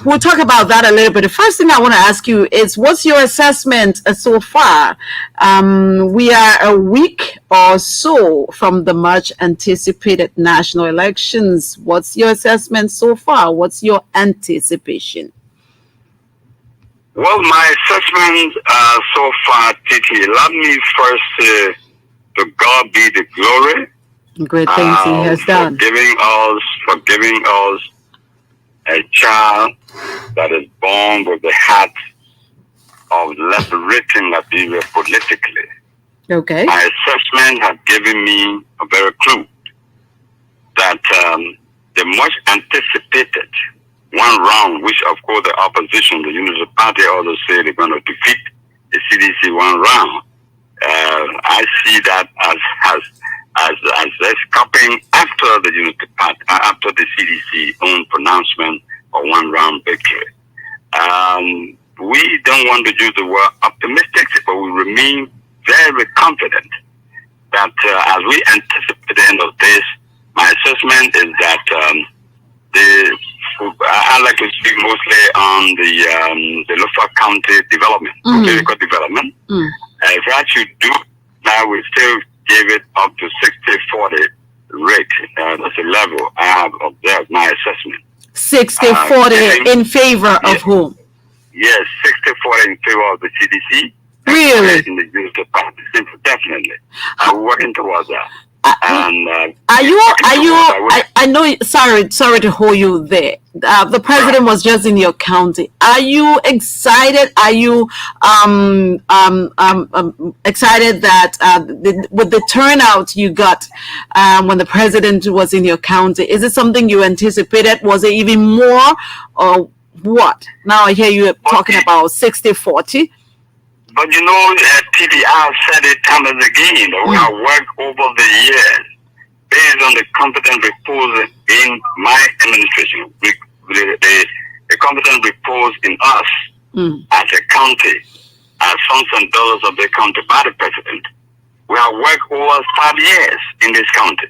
we'll talk about that a little bit. The first thing I want to ask you is, what's your assessment so far? We are a week or so from the much anticipated national elections. What's your assessment so far? What's your anticipation? Well, my assessment so far, Titi, let me first say to God be the glory. Great things He has done. For giving us a child that is born with the heart of liberating Liberia politically. Okay. My assessment has given me a very clue that the much anticipated one round, which of course the opposition, the Unity Party, also say they're going to defeat the CDC one round. I see that as escaping after the Unity Party, after the CDC own pronouncement of one round victory. We don't want to use the word optimistic, but we remain very confident that as we anticipate the end of this, my assessment is that I like to speak mostly on the Lofa County development, political development. If I should do now, we still give it up to 60-40 rate. That's a level I have observed my assessment. 60-40 in favor of whom? Yes, 60-40 in favor of the CDC. Really? In the Unity Party, definitely. I'm working towards that. I know, sorry to hold you there. The president was just in your county. Are you excited? Are you excited that with the turnout you got when the president was in your county? Is it something you anticipated? Was it even more, or what? Now I hear you talking about 60-40. But you know, TD, I've said it time and again, we have worked over the years based on the competent reports in my administration, the competent reports in us as a county, as sons and daughters of the county by the president. We have worked over 5 years in this county,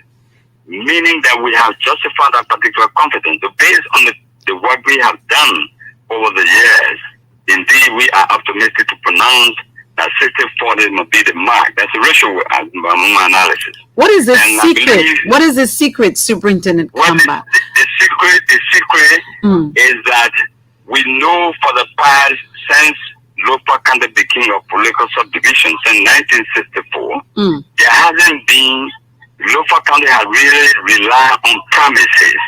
meaning that we have justified that particular competence. So based on the work we have done over the years, indeed, we are optimistic to pronounce that 60-40 must be the mark. That's the ratio analysis. What is the secret? What is the secret, Superintendent Kamba? The secret is that we know for the past, since Lofa County became a political subdivision since 1964, there hasn't been, Lofa County has really relied on promises.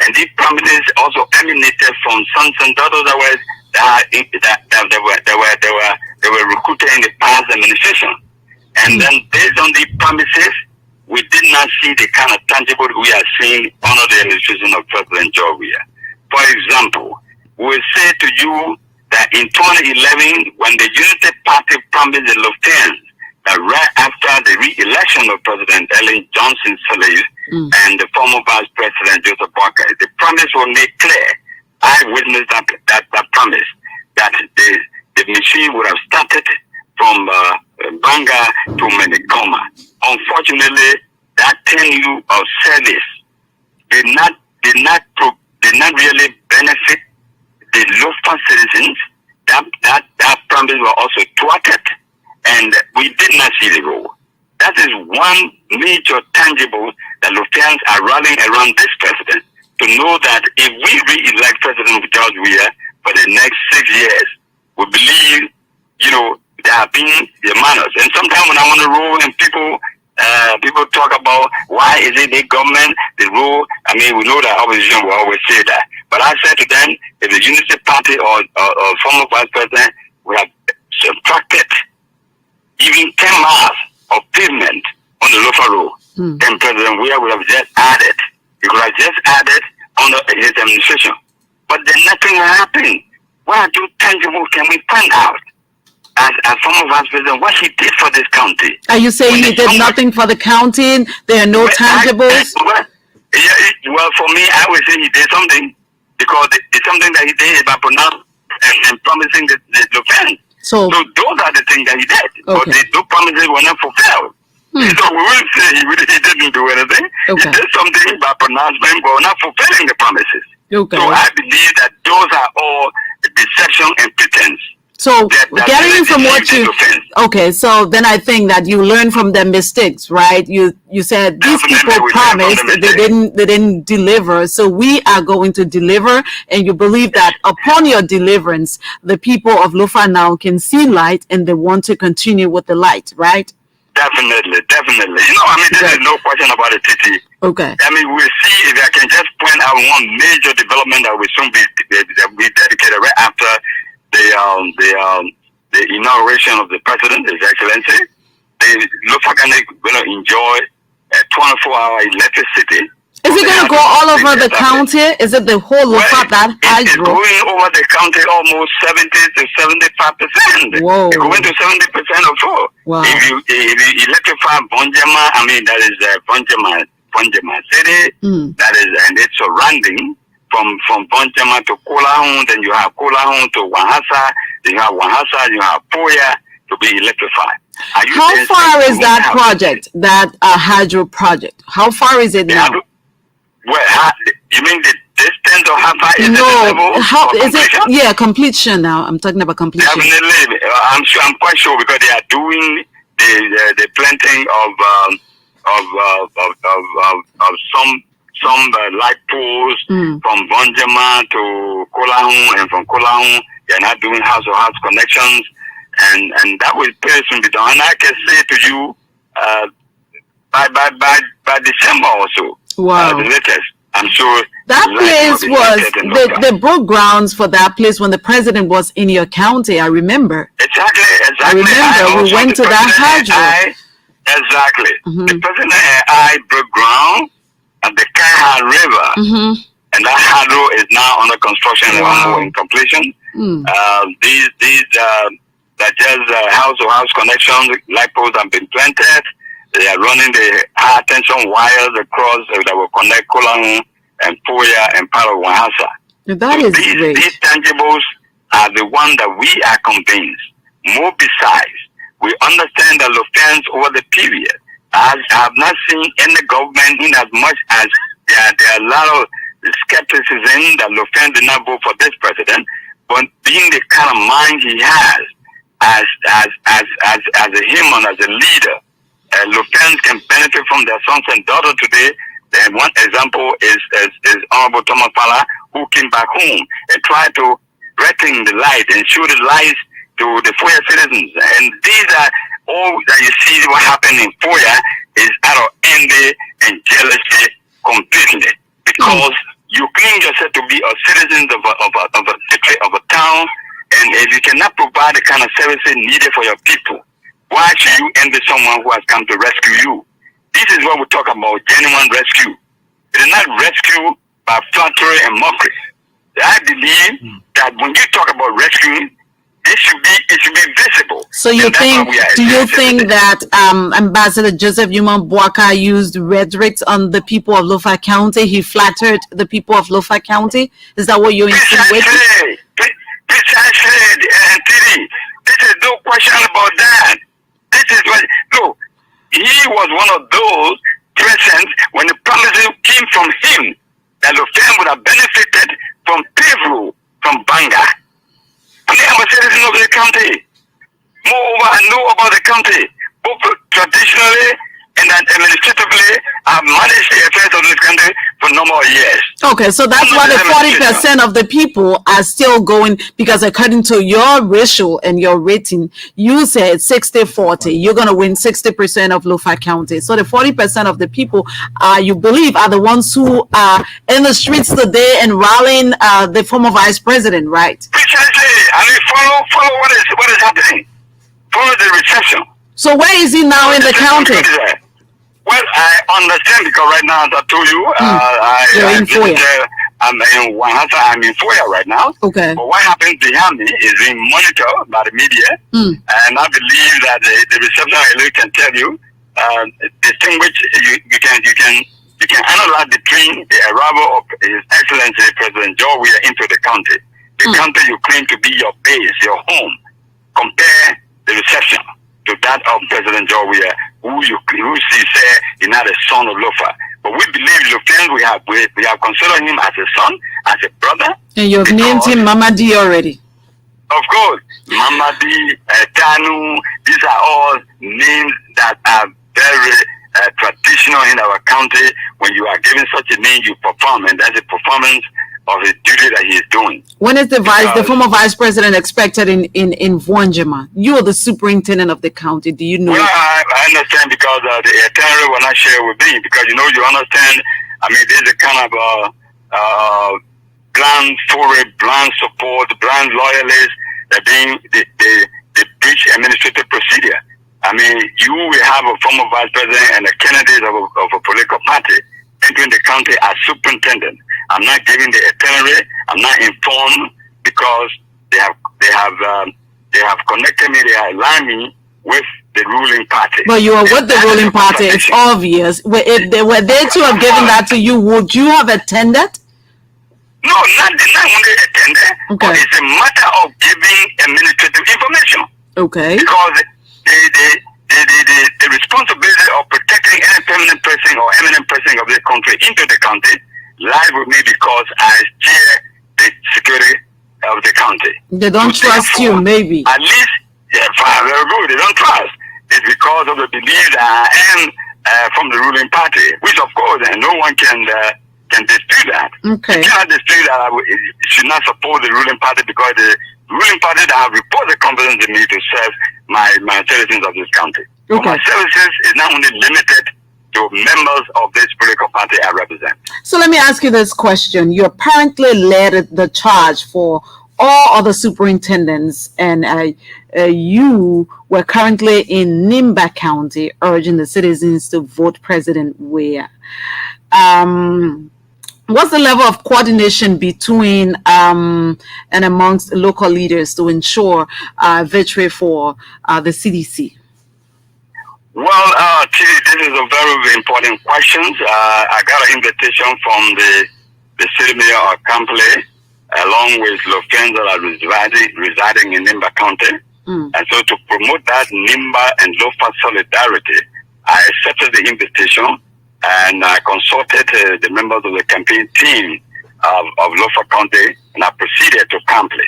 And these promises also emanated from sons and daughters that were they were recruited in the past administration. And then based on the promises, we did not see the kind of tangible we are seeing under the administration of President Georgia. For example, we will say to you that in 2011, when the Unity Party promised the Luftians that right after the re-election of President Ellen Johnson Sirleaf and the former Vice President Joseph Barker, the promise was made clear. I witnessed that promise that the machine would have started from Banga to Menigoma. Unfortunately, that tenure of service did not really benefit the local citizens. That promise was also thwarted, and we did not see the role. That is one major tangible that Lutherans are rallying around this president to know that if we re-elect President George Weah for the next 6 years, we believe, there have been the manners. And sometimes when I'm on the road and people talk about why is it the government, the rule. I mean, we know that opposition will always say that. But I said to them, if the Unity Party or former vice president would have subtracted even 10 miles of pavement on the local road, then President Weah would have just added. He could have just added under his administration. But then nothing happened. What tangible can we find out as former vice president what he did for this county? Are you saying he did nothing for the county? There are no tangibles? Well, for me, I would say he did something because it's something that he did by pronouncing and promising the defense. So those are the things that he did. Okay. But those promises were not fulfilled. So we will say he didn't do anything. Okay. He did something by pronouncement, but not fulfilling the promises. Okay. So I believe that those are all deception and pretense. So getting from what you so then I think that you learn from their mistakes, right? You said these people promised, they didn't deliver, so we are going to deliver, and you believe that upon your deliverance, the people of Lofa now can see light and they want to continue with the light, right? Definitely. There is no question about it, Titi. Okay. We'll see if I can just point out one major development that will soon be dedicated right after the inauguration of the president, His Excellency. The Lofa are going to enjoy a 24-hour electricity. Is it going to go all over the county? Is it the whole Lofa that It's going over the county almost 70 to 75%. Whoa. It's going to 70% or so. Wow. If you electrify Bonjama, that is Bonjama City, that is, and its surrounding, from Bonjama to Kolahun, then you have Kolahun to Wahasa, then you have Wahasa, you have Poya to be electrified. How far is that project, that hydro project? How far is it now? You mean the distance or how far is it? No, how is it? Yeah, completion now. I'm talking about completion. Definitely, I'm quite sure because they are doing the planting of some light poles from Bonjama to Kolahun, and from Kolahun they are not doing house-to-house connections, and that will pretty soon be done. And I can say to you, by December also. Wow. The latest, I'm sure. That place was, they broke grounds for that place when the president was in your county, I remember. Exactly. I remember we went to that hydro. Exactly. The president and I broke ground at the Kaiha River, and that hydro is now under construction and in completion. These that just house-to-house connections, light poles have been planted. They are running the high tension wires across that will connect Kolahun and Poya and part of Wahasa. That is great. These tangibles are the one that we are convinced. More besides, we understand that Lufens over the period I have not seen any government in as much as there are a lot of skepticism that Lufens did not vote for this president, but being the kind of mind he has as a human, as a leader, Lufens can benefit from their sons and daughters today. And one example is Honorable Thomas Fala, who came back home and tried to bring the light and show the light to the Foya citizens. And these are all that you see what happened in Foya is out of envy and jealousy completely. Because you claim yourself to be a citizen of a town, and if you cannot provide the kind of services needed for your people, why should you envy someone who has come to rescue you? This is what we talk about, genuine rescue. It is not rescue by flattery and mockery. I believe that when you talk about rescuing, it should be visible. So you think, do you think that Ambassador Joseph Yuma Bwaka used rhetorics on the people of Lofa County? He flattered the people of Lofa County? Is that what you're insinuating? Precisely, Auntie. This is no question about that. This is what, look, he was one of those present when the promises came from him country, both traditionally and administratively, have managed the affairs of this country for a number of years. Okay, so that's why the 40% of the people are still going, because according to your ratio and your rating, you said 60-40. You're going to win 60% of Lofa County. So the 40% of the people, you believe, are the ones who are in the streets today and rallying the former vice president, right? Precisely. I mean, follow what is happening. Follow the reception. So where is he now in the county? Well, I understand, because right now, as I told you, I'm in Foya right now. Okay. But what happens behind me is being monitored by the media, and I believe that the reception I can tell you, distinguish you can analyze between the arrival of His Excellency President George Weah into the country, the country you claim to be your base, your home. Compare the reception to that of President George Weah, who say is not a son of Lofa. But we believe Lofans, we have considered him as a son, as a brother. And you've named him Mamadi already. Of course, Mamadi, Tanu, these are all names that are very traditional in our country. When you are given such a name, you perform, and that's a performance of the duty that he is doing. When is the former vice president expected in Vuanjima? You are the superintendent of the county. Do you know? Well, I understand, because the itinerary will not share with me, because you understand. I mean, there's a kind of blind foray, blind support, blind loyalists that they breach administrative procedure. I mean, you will have a former vice president and a candidate of a political party entering the county as superintendent. I'm not giving the itinerary. I'm not informed, because they have connected me. They have aligned me with the ruling party. But you are with the ruling party. It's obvious. If they were there to have given that to you, would you have attended? No, not only attended. Okay. But it's a matter of giving administrative information. Okay. Because the responsibility of protecting any permanent person or eminent person of this country into the country lies with me, because I chair the security of the country. They don't trust you, maybe. At least, very good. They don't trust. It's because of the belief that I am from the ruling party, which of course, no one can dispute that. Okay. You cannot dispute that. I should not support the ruling party, because the ruling party that have reported confidence in me to serve my citizens of this country. Okay. But my services is not only limited to members of this political party I represent. So let me ask you this question. You apparently led the charge for all other superintendents, and you were currently in Nimba County urging the citizens to vote President Weah. What's the level of coordination between and amongst local leaders to ensure victory for the CDC? Well, Chidi, this is a very important question. I got an invitation from the city mayor of Kample, along with Lofans that are residing in Nimba County. And so to promote that Nimba and Lofa solidarity, I accepted the invitation, and I consulted the members of the campaign team of Lofa County, and I proceeded to Kample.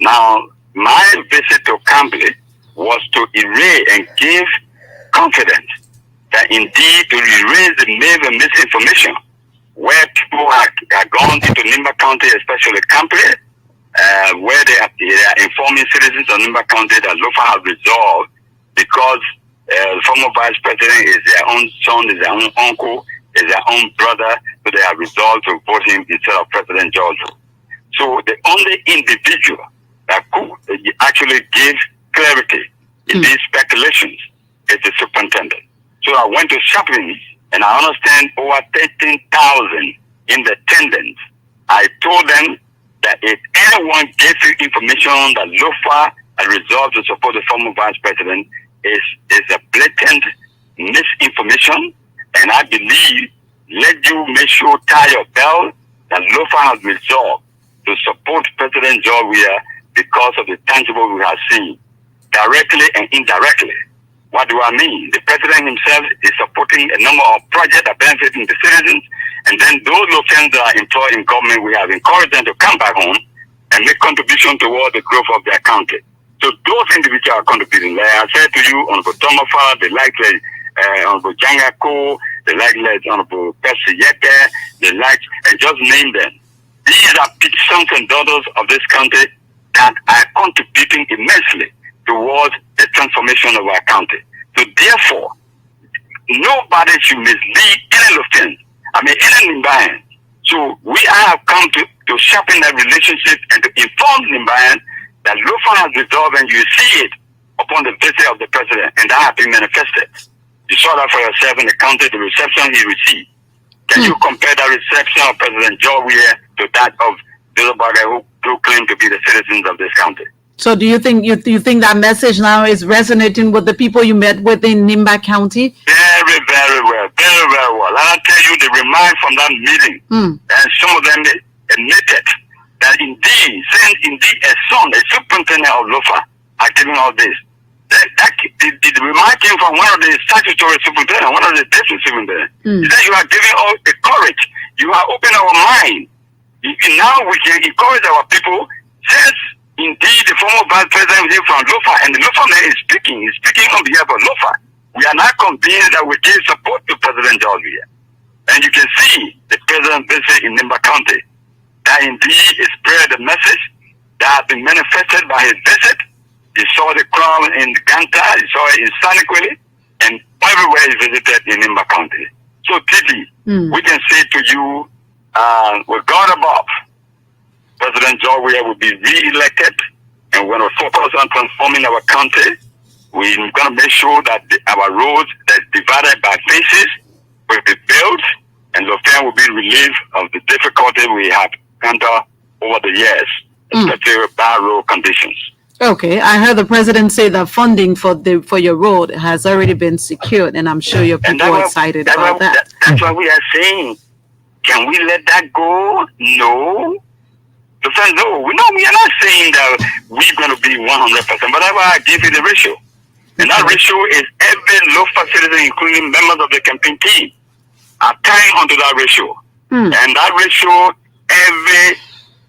Now, my visit to Kample was to erase and give confidence that indeed to erase the myth and misinformation where people have gone into Nimba County, especially Kample, where they are informing citizens of Nimba County that Lofa has resolved, because the former vice president is their own son, is their own uncle, is their own brother, so they have resolved to vote him instead of President George. So the only individual that could actually give clarity in these speculations is the superintendent. So I went to shopping, and I understand over 13,000 in the attendance. I told them that if anyone gives you information that Lofa has resolved to support the former vice president, is a blatant misinformation, and I believe, let you make sure, tie your belt, that Lofa has resolved to support President George Weah because of the tangible we have seen, directly and indirectly. What do I mean? The president himself is supporting a number of projects that benefit the citizens, and then those Lofans that are employed in government, we have encouraged them to come back home and make contribution toward the growth of their country. So those individuals are contributing. Like I said to you, Honorable Tomafa, the likely Honorable Jangako, the likely Honorable Percy Yeke, the like, and just name them. These are sons and daughters of this country that are contributing immensely towards the transformation of our country. So therefore, nobody should mislead any Lufin, any Nimbayan. So we have come to sharpen that relationship and to inform Nimbayan that Lufa has resolved, and you see it upon the visit of the president, and that has been manifested. You saw that for yourself in the country, the reception he received. Can you compare that reception of President George to that of those who claim to be the citizens of this country? So do you think that message now is resonating with the people you met with in Nimba County? Very, very well. Very, very well. I'll tell you the remarks from that meeting. And some of them admitted that indeed a son, a superintendent of Lofa, are giving all this. The remark came from one of the statutory superintendents, one of the district superintendents. He said, you are giving all the courage. You are opening our mind. Now we can encourage our people, since indeed the former vice president is from Lofa, and the Lofa man is speaking on behalf of Lofa. We are not convinced that we give support to President George. And you can see the president visit in Nimba County. That indeed is spread the message that has been manifested by his visit. He saw the crowd in Ganta, he saw it in Saniquili, and everywhere he visited in Nimba County. So, Titi, we can say to you, with God above, President George will be re-elected, and we're going to focus on transforming our country. We're going to make sure that our roads that divided by faces will be built, and the fair will be relieved of the difficulty we have encountered over the years, especially with bad road conditions. Okay, I heard the president say that funding for your road has already been secured, and I'm sure your people are excited about that. That's what we are saying. Can we let that go? No. The fact, no, we are not saying that we're going to be 100%, but I give you the ratio. And that ratio is every local citizen, including members of the campaign team, are tying onto that ratio. And that ratio, every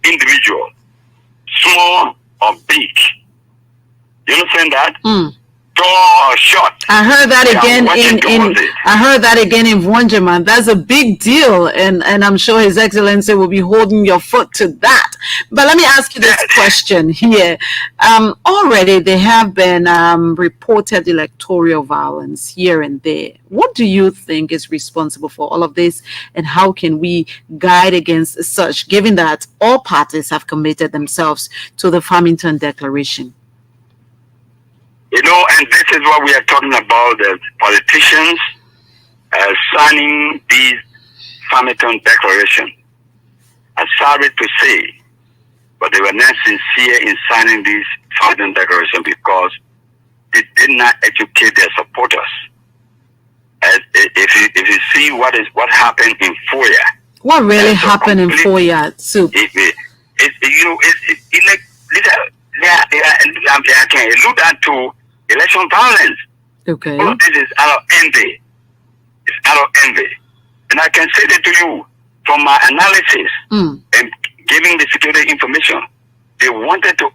individual, small or big, you understand that? Tall or short. I heard that again in Vonjaman. That's a big deal, and I'm sure His Excellency will be holding your foot to that. But let me ask you this question here. Already there have been reported electoral violence here and there. What do you think is responsible for all of this, and how can we guide against such, given that all parties have committed themselves to the Farmington Declaration? And this is what we are talking about, the politicians signing these Farmington Declaration. I'm sorry to say, but they were not sincere in signing this Farmington Declaration because they did not educate their supporters. If you see what happened in Foya. What really happened in Foya, Soup? I can allude that to election violence. Okay. All of this is out of envy. It's out of envy. And I can say that to you from my analysis and giving the security information. They wanted to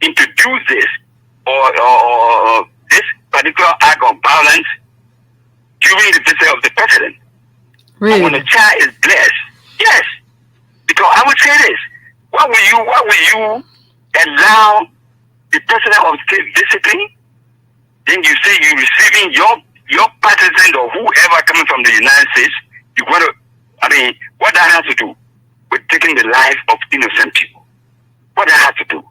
introduce this or this particular act of violence during the visit of the president. Really? When the child is blessed, yes. Because I would say this: why will you allow the president of state visiting? Then you say you're receiving your partisan or whoever coming from the United States. You want to? What that has to do with taking the life of innocent people? What that has to do?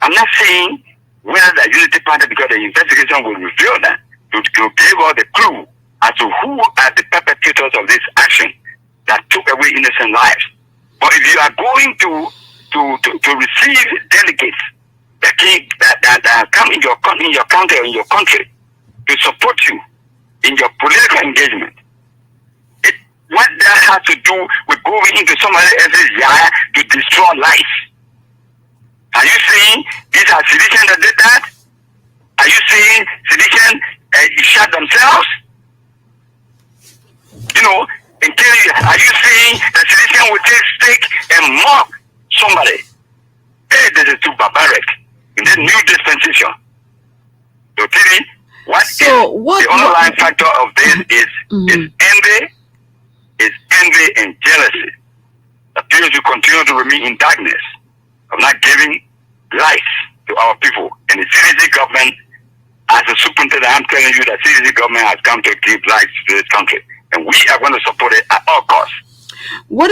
I'm not saying whether the Unity Party, because the investigation will reveal that, to give all the clue as to who are the perpetrators of this action that took away innocent lives. But if you are going to receive delegates that come in your country or in your country to support you in your political engagement, what that has to do with going into somebody else's yard to destroy life? Are you saying these are citizens that did that? Are you saying citizens shot themselves? Are you saying that citizens will take stick and mock somebody? Hey, this is too barbaric in this new dispensation. So, Tini, the underlying factor of this is envy and jealousy. That people should continue to remain in darkness of not giving light to our people. And the CDC government, as a superintendent, I'm telling you that CDC government has come to give light to this country, and we are going to support it at all costs. What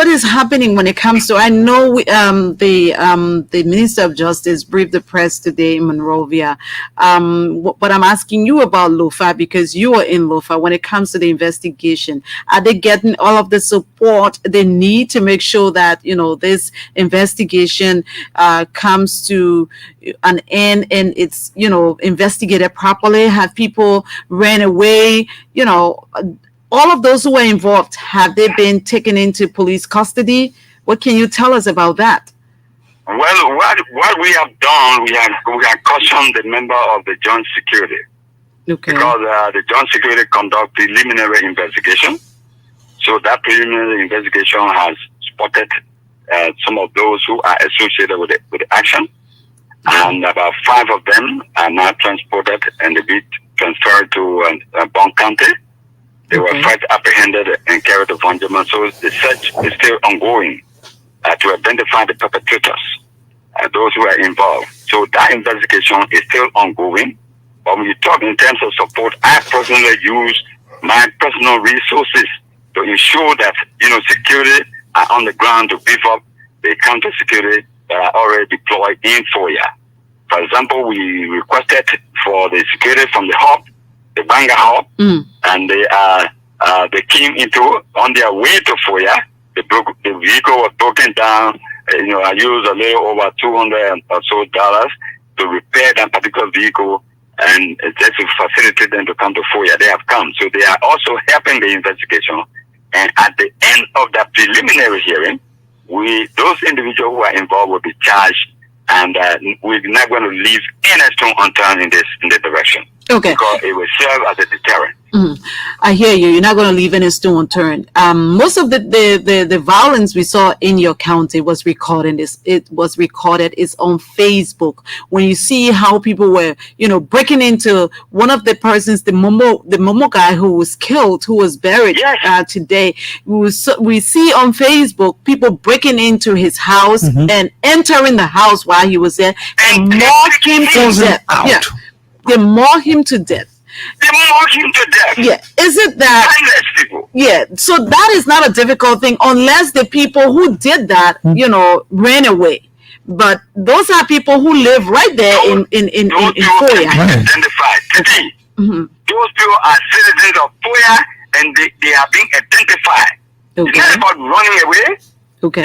is happening when it comes to? I know the Minister of Justice briefed the press today in Monrovia, but I'm asking you about LOFA because you are in LOFA. When it comes to the investigation, are they getting all of the support they need to make sure that this investigation comes to an end and it's investigated properly? Have people ran away? All of those who were involved, have they been taken into police custody? What can you tell us about that? Well, what we have done, we have cautioned the member of the joint security. Okay. Because the joint security conduct preliminary investigation. So that preliminary investigation has spotted some of those who are associated with the action. And about 5 of them are now transported and they be transferred to Bond County. They were first apprehended and carried to Vonjaman. So the search is still ongoing to identify the perpetrators, those who are involved. So that investigation is still ongoing. But when you talk in terms of support, I personally use my personal resources to ensure that security are on the ground to beef up the counter security that are already deployed in FOIA. For example, we requested for the security from the hub, the Banga hub, and they came on their way to FOIA. The vehicle was broken down. I used a little over $200 or so to repair that particular vehicle and just to facilitate them to come to FOIA. They have come, so they are also helping the investigation. And at the end of that preliminary hearing, those individuals who are involved will be charged, and we're not going to leave any stone unturned in this direction. Okay. Because it will serve as a deterrent. I hear you. You're not going to leave any stone unturned. Most of the violence we saw in your county was recorded. It was recorded. It's on Facebook. When you see how people were, breaking into one of the persons, the Momo guy who was killed, who was buried today. We see on Facebook people breaking into his house and entering the house while he was there and mock him to death. Yeah, they mock him to death. They mock him to death. Yeah, is it that? People. Yeah, so that is not a difficult thing unless the people who did that, ran away. But those are people who live right there in FOIA. Identified. Those people are citizens of FOIA and they are being identified. Okay. It's not about running away. Okay.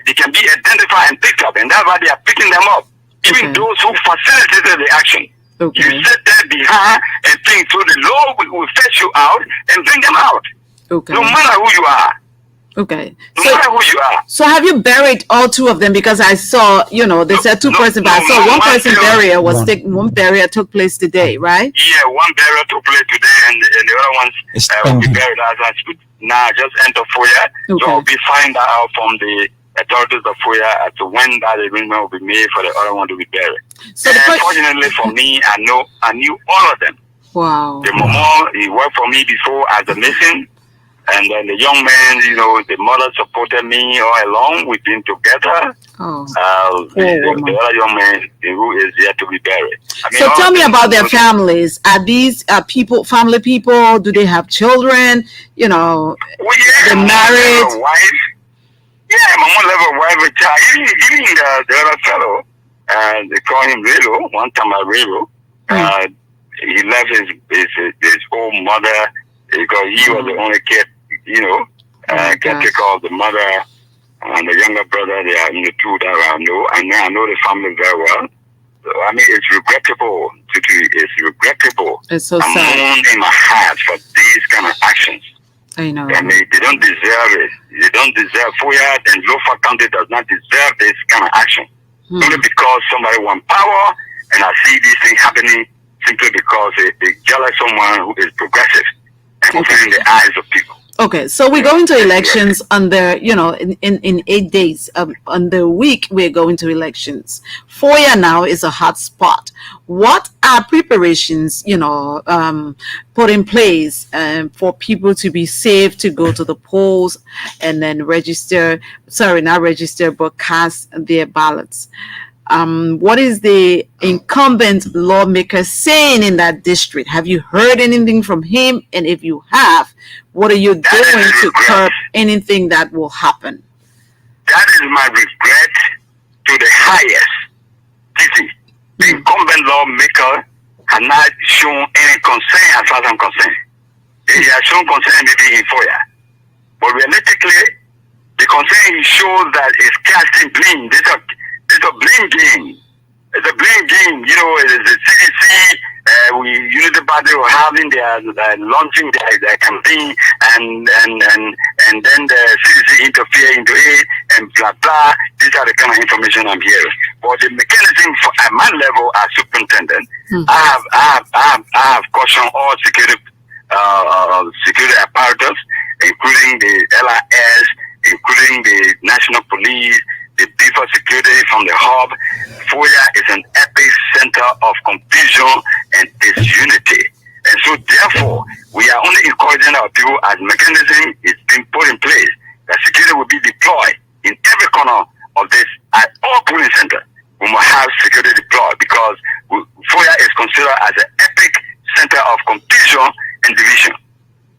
They can be identified and picked up, and that's why they are picking them up. Even those who facilitated the action. Okay. You sit there behind and think through the law will fetch you out and bring them out. Okay. No matter who you are. Okay. No matter who you are. So have you buried all 2 of them? Because I saw, they said 2 persons, but I saw one person burial one burial took place today, right? Yeah, one burial took place today, and the other ones will be buried as I speak. Now just enter FOIA. Okay. So we'll be finding out from the authorities of FOIA as to when that agreement will be made for the other one to be buried. So fortunately for me, I knew all of them. Wow. The Momo, he worked for me before as a mason, and then the young man, the mother supported me all along. We've been together. The other young man who is yet to be buried. So tell me about their families. Are these family people? Do they have children? They're married. Wife. Yeah, my mom left a wife with child. Even the other fellow, they call him Relo. One time I Relo. He left his old mother because he was the only kid, caretaker of the mother and the younger brother. They are the 2 that I know, and I know the family very well. So, it's regrettable. It's regrettable. It's so sad. I'm in my heart for these kind of actions. I know. They don't deserve it. They don't deserve FOIA, and Lofa County does not deserve this kind of action. Only because somebody wants power, and I see this thing happening simply because they jealous someone who is progressive and opening the eyes of people. Okay, so we're going to elections in 8 days. On the week, we're going to elections. FOIA now is a hot spot. What are preparations, put in place for people to be safe to go to the polls and then not register, but cast their ballots? What is the incumbent lawmaker saying in that district? Have you heard anything from him? And if you have, what are you doing to curb anything that will happen? That is my regret to the highest. The incumbent lawmaker has not shown any concern as far as I'm concerned. He has shown concern maybe in FOIA. But realistically, the concern he shows that is casting blame. It's a blame game. It's a blame game. It's the CDC, Unity Party were having launching their campaign, and then the CDC interfere into it, and blah blah. These are the kind of information I'm hearing. But the mechanism at my level as superintendent, I have cautioned all security apparatus, including the LIS, including the National Police, the people security from the hub. FOIA is an epic center of confusion and disunity. And so therefore, we are only encouraging our people as mechanism is being put in place, that security will be deployed in every corner of this at all polling centers. We must have security deployed because FOIA is considered as an epic center of confusion and division.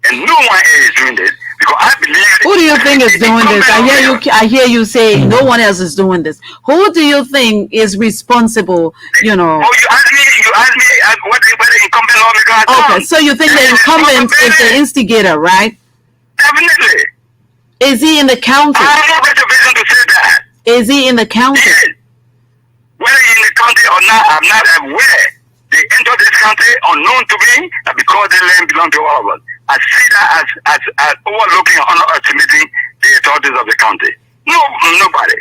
And no one is doing this because I believe. Who do you think is doing this? I hear you say no one else is doing this. Who do you think is responsible? Oh, you asked me what the incumbent lawmaker has done. Okay, so you think the incumbent is the instigator, right? Definitely. Is he in the county? I have no reservation to say that. Is he in the county? Yes. Whether in the county or not, I'm not aware. They enter this country unknown to me, and because the land belongs to all of us. I see that as overlooking or underestimating the authorities of the county. Nobody.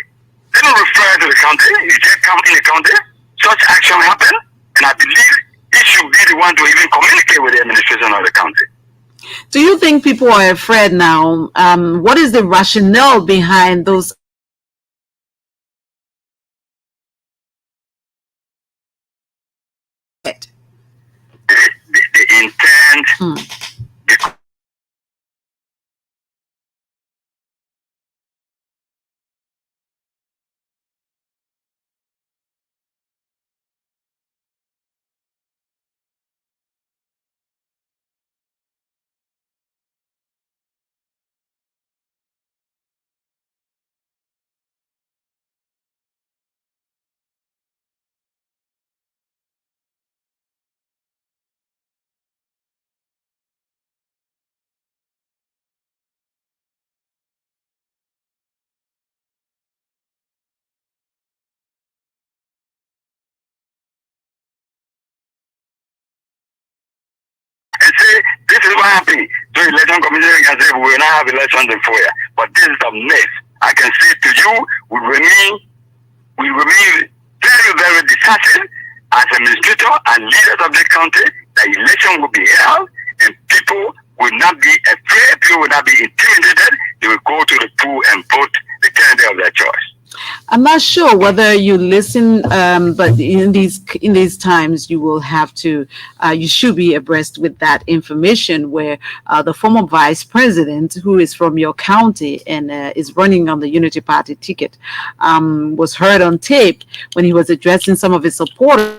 They don't refer to the county. You just come in the county. Such action happen, and I believe it should be the one to even communicate with the administration of the county. Do you think people are afraid now? What is the rationale behind those? The intent. And say, this is what happened. So election commission can say, we will not have elections in FOIA. But this is a myth. I can say to you, we remain very, very decisive as administrator and leaders of the country. The election will be held and people will not be afraid, people will not be intimidated. They will go to the pool and vote the candidate of their choice. I'm not sure whether you listen, but in these times, you will have to, you should be abreast with that information where the former vice president, who is from your county and is running on the Unity Party ticket, was heard on tape when he was addressing some of his supporters.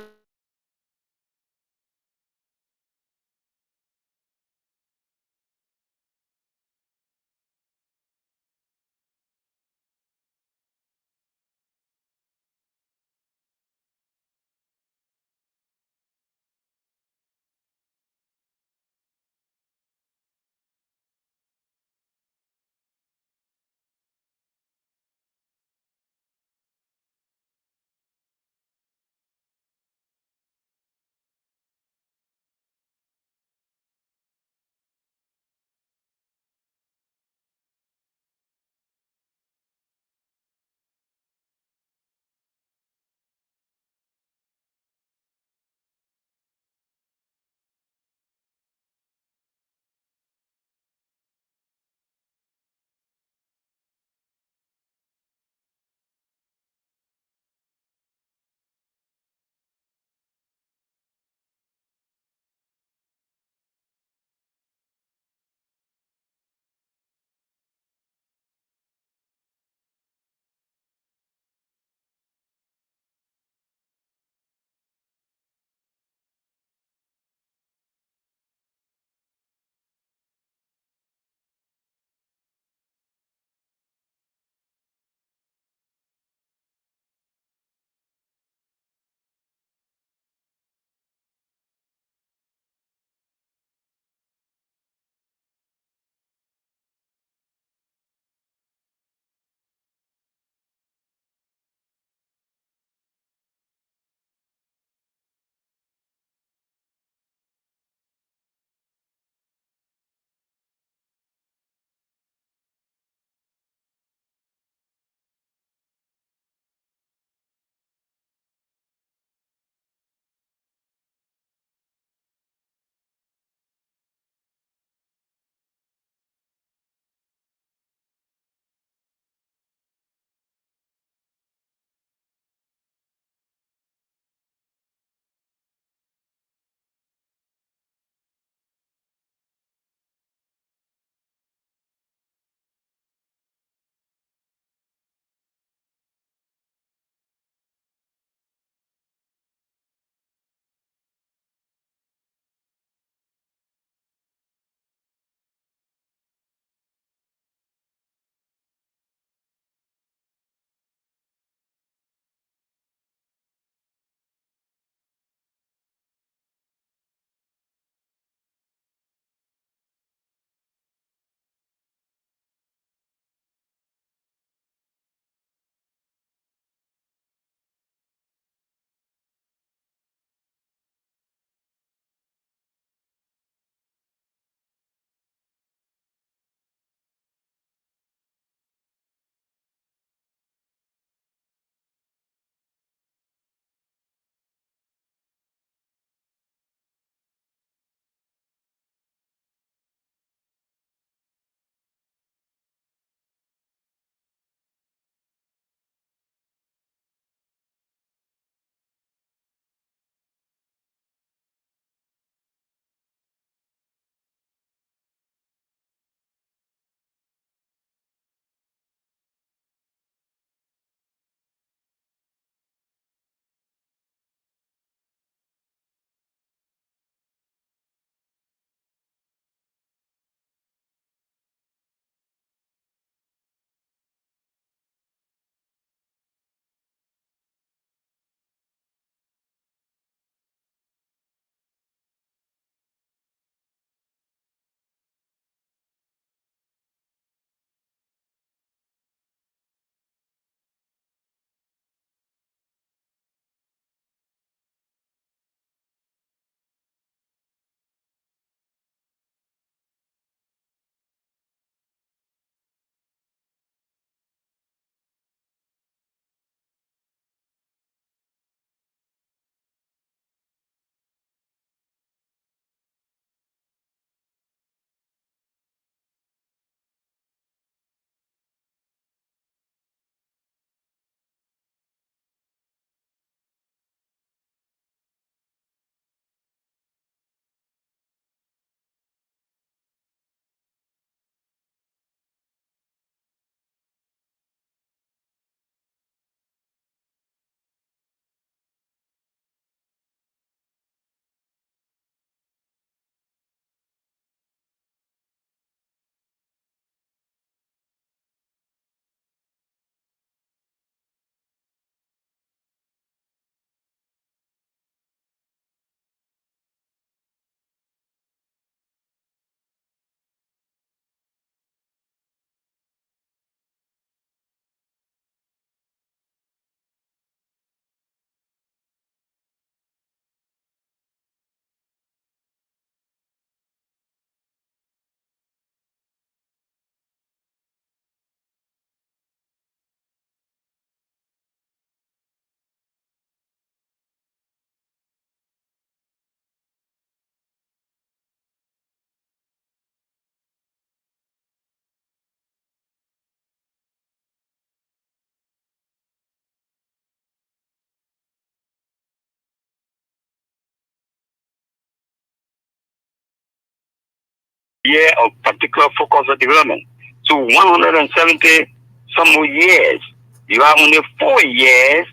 year of particular focus of development. So 170 some more years, you have only 4 years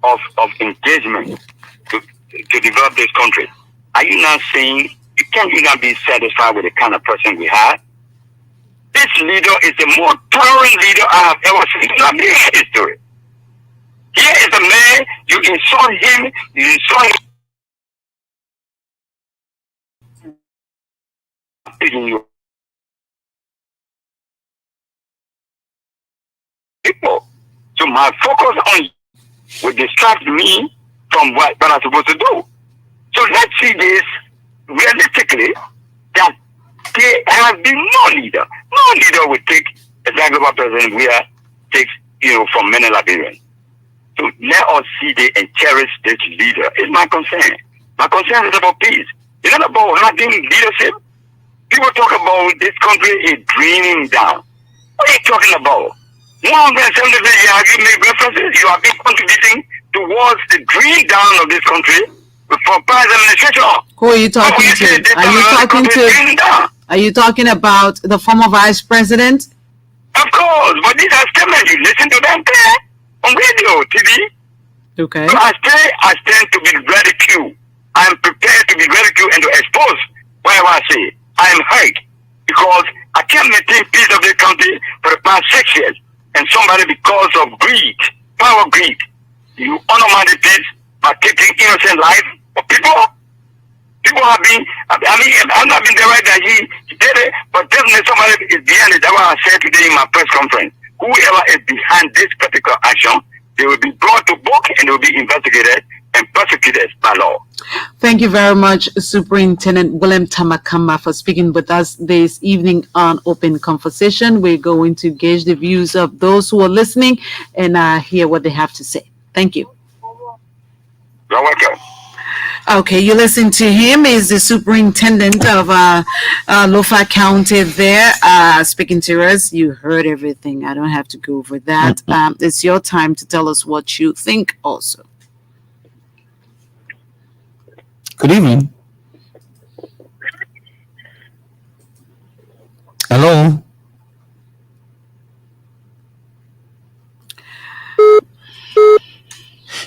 of engagement to develop this country. Are you not saying you can't even be satisfied with the kind of person we have? This leader is the most tolerant leader I have ever seen in American history. Here is a man, you insult him, people. So my focus on you will distract me from what I'm supposed to do. So let's see this realistically, that there has been no leader. No leader will take a global president where takes, from many Liberians. So let us see and cherish this leader. It's my concern. My concern is about peace. It's not about having leadership. People talk about this country is draining down. What are you talking about? 170 years you make references, you have been contributing towards the drain down of this country for past administration. Who are you talking to? Are you talking about the former vice president? Of course, but these are statements. You listen to them there on radio, TV. Okay. So I stand to be ridiculed. I am prepared to be ridiculed and to expose whatever I say. I am hurt because I can't maintain peace of this country for the past 6 years. And somebody, because of greed, power greed, you undermine the peace by taking innocent life of people. People have been, I'm not been the right that he did it, but definitely somebody is behind it. That's what I said today in my press conference. Whoever is behind this particular action, they will be brought to book and they will be investigated and prosecuted by law. Thank you very much, Superintendent William Tamakamba, for speaking with us this evening on Open Conversation. We're going to gauge the views of those who are listening and hear what they have to say. Thank you. You're welcome. Okay, you listen to him. He's the superintendent of Lofa County there, speaking to us. You heard everything. I don't have to go over that. It's your time to tell us what you think also. Good evening. Hello.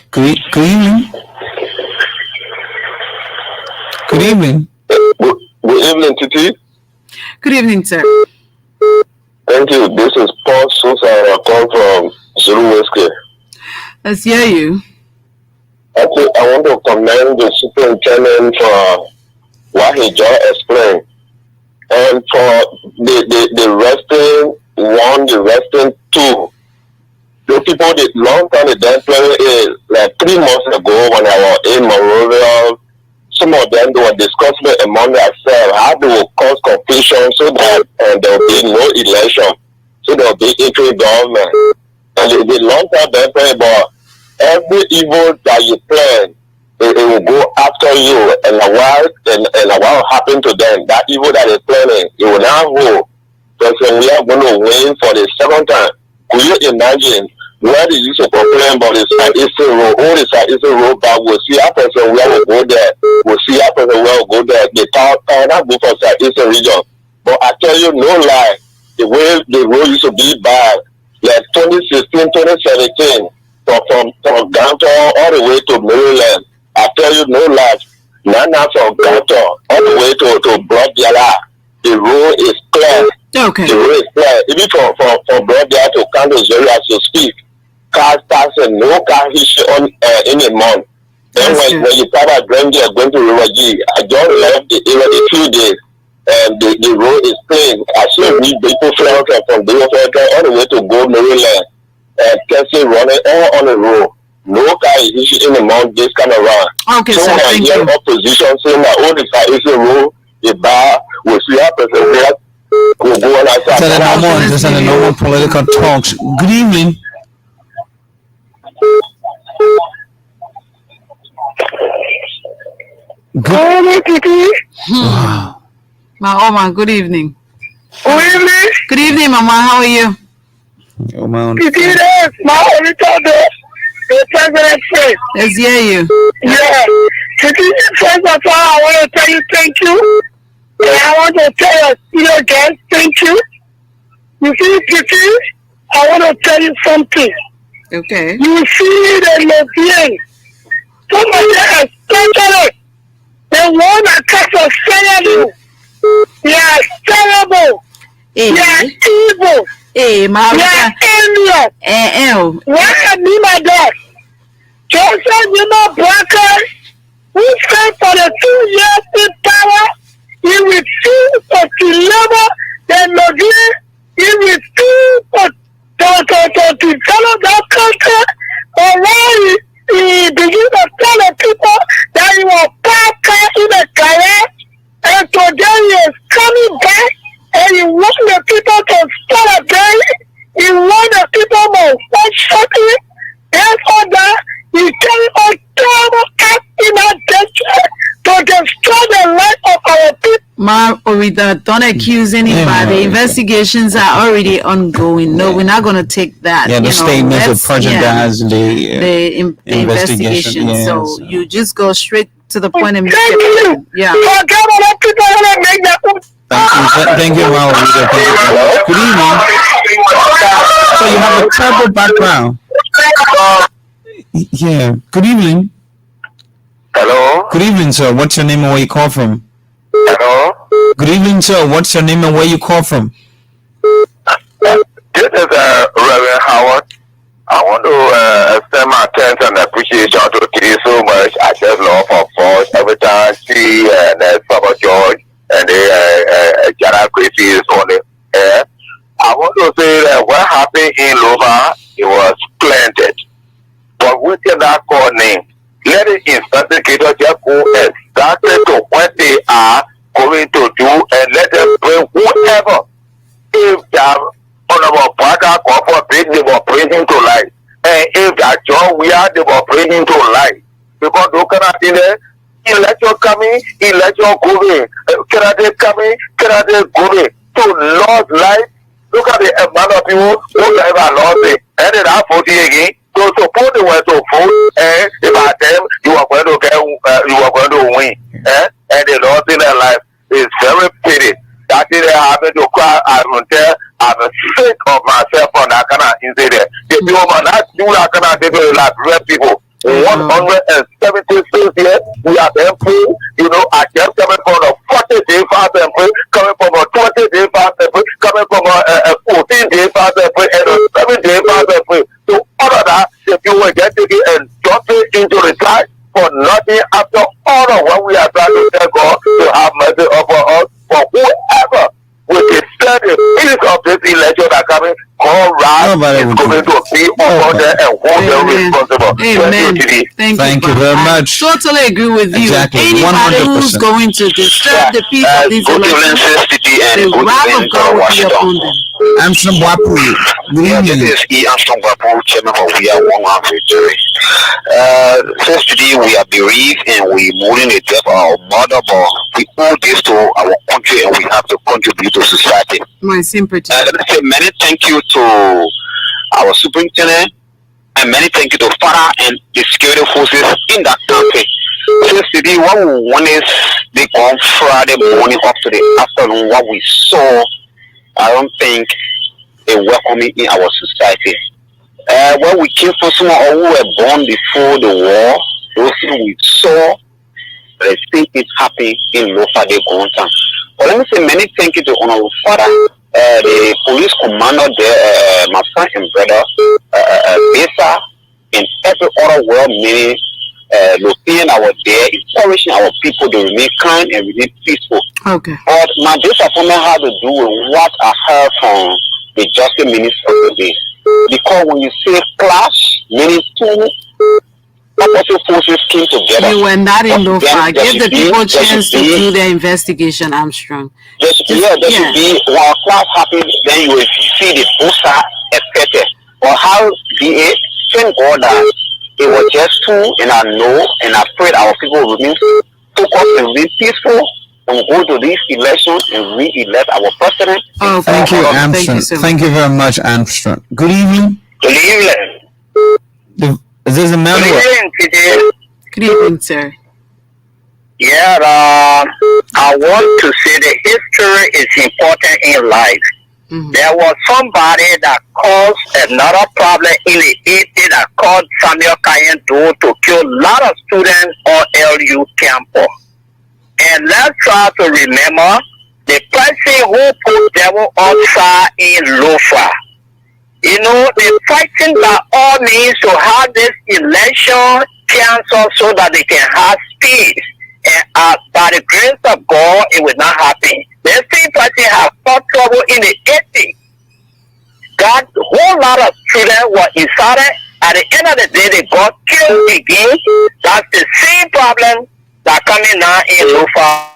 Good evening. Good evening. Good evening, Titi. Good evening, sir. Thank you. This is Paul Sousa. I call from Zulu Whiskey. Let's hear you. Actually, I want to commend the superintendent for what he just explained. And for the resting one, the resting two. The people, the long time they done playing like 3 months ago when I was in Monrovia, some of them they were discussing among themselves how they will cause confusion so that there will be no election, so there will be interim government. And the long time they playing about every evil that you plan, it will go after you, and a while will happen to them. That evil that they're planning, it will not hold. Because we are going to win for the second time. Could you imagine where they used to complain about the Southeastern Road, all the Southeastern Road, but we'll see a person where will go there. We'll see a person where will go there. They thought, not go for Southeastern region. But I tell you, no lie, the way the road used to be bad, like 2016, 2017, from Gantor all the way to Maryland, I tell you, no lie, now from Gantor all the way to Broaddiala, the road is clear. Okay. The road is clear. Even from Broaddiala to Kansas area, as you speak, cars passing, no car issue on in a month. Then when you start at going to River G, I just left the area a few days, and the road is clean. I see people flying from the all the way to go Maryland, and Tesla running all on the road. No car issue in a month this kind of run. Okay, so sir, when I hear opposition saying that all the car is a road, a bar, we'll see how person will go on outside. This is a normal political talks. Good evening. Oma, good evening. Good evening. Good evening, Mama. How are you? My only daughter, the president said. Let's hear you. Yeah. First of all, I want to tell you thank you. And I want to tell us guys, thank you. You see, I want to tell you something. Okay. You see the lesbian, somebody especially the one that comes to say you. They are terrible. They are evil. Hey, my They are alien. Why am I my God? Joseph, you know, Blacker, who spent for the 2 years in power, he refused to deliver the Nogin, he refused to develop that country, but when he began to tell the people that he was back in the career, and today he is coming back, and he wants the people to celebrate, he wants the people to worship him, therefore that he carry on terrible act in our danger to destroy the life of our people. Ma Orida, don't accuse anybody. Investigations are already ongoing. No, we're not going to take that. Yeah, the statements of prejudice, the investigation. Yes. So you just go straight to the point and make Thank it. you. Yeah. Forget about people who don't make that. Thank you, Ma Orida. Thank you very much. Good evening. So you have a terrible background. Yeah. Good evening. Hello? Good evening, sir. What's your name and where you call from? Hello? Good evening, sir. What's your name and where you call from? This is Reverend Howard. I want to extend my thanks and appreciation to Kitty so much. I just love her voice every time she and Papa George and Jara Gracie is on the air. I want to say that what happened in Loma, it was splendid. But we cannot call name. Let the investigators just go exactly to what they are going to do and let them bring whoever. If that honorable brother God forbid, they will bring him to life. And if that John we are, they will bring him to life. Because those kind of things, election coming, election going. Canada coming, Canada going. To lost life. Look at the amount of people who never lost it. And then I vote again. So suppose they were to vote, and if I them, you are going to get, you are going to win, and they lost in their life. It's very pity. That is having to cry. I'm sick of myself on that kind of incident. The people are not do that kind of thing to like real people. 176 years, we are them free. You know, I just coming from a 40-day fast and free, coming from a 20-day fast and free, coming from a 14-day fast and free, and a 7-day fast and free. So all of that, if you will get taken and drop it into the side for nothing after all of what we are trying to tell God to have mercy upon us, for whoever will destroy the peace of this election that coming, God right is going to be upon them and hold them responsible. Amen. Thank you very much. Totally agree with you. Exactly. Anybody 100%. who's going to disturb the peace of this election, the wrath of God will be upon them. I'm from Wapu. Good evening. This is E. Armstrong Wapu, chairman of We Are One Man Victory. Since today we are bereaved and we mourning the death of our mother, but we owe this to our country and we have to contribute to society. My sympathy. Let me say many thank you to our superintendent and many thank you to Father and the security forces in that country. Since today, what we want is they come Friday morning up to the afternoon. What we saw, I don't think a welcoming in our society. When we came from someone who were born before the war, those things we saw, the thing is happening in local day Gontan. But let me say many thank you to Honorable Father, the police commander there, my friend and brother, Besa, and every other world meaning European our there, encouraging our people to remain kind and remain peaceful. Okay. But my disappointment had to do with what I heard from the Justice Minister today. Because when you say clash, meaning two opposite forces came together. You were not in Lofa. Give the people a chance to do their investigation, Armstrong. There should be, when clash happens, then you will see the poster expected. But how be it? Thank God that it was just two, and I know and I pray our people will remain focused and remain peaceful and go to these elections and re-elect our president. Oh, thank you, Armstrong. Thank you very much, Armstrong. Good evening. Good evening. Is this Emmanuel? Good evening, sir. Yeah, I want to say the history is important in life. There was somebody that caused another problem in the 80s that caused Samuel Kayento to kill a lot of students on LU campus. And let's try to remember the person who put devil outside in Lofa. You know, they're fighting by all means to have this election canceled so that they can have peace. And by the grace of God, it will not happen. The same person have fought trouble in the 80s. Got a whole lot of students were inside. At the end of the day, they got killed again. That's the same problem that coming now in Lofa.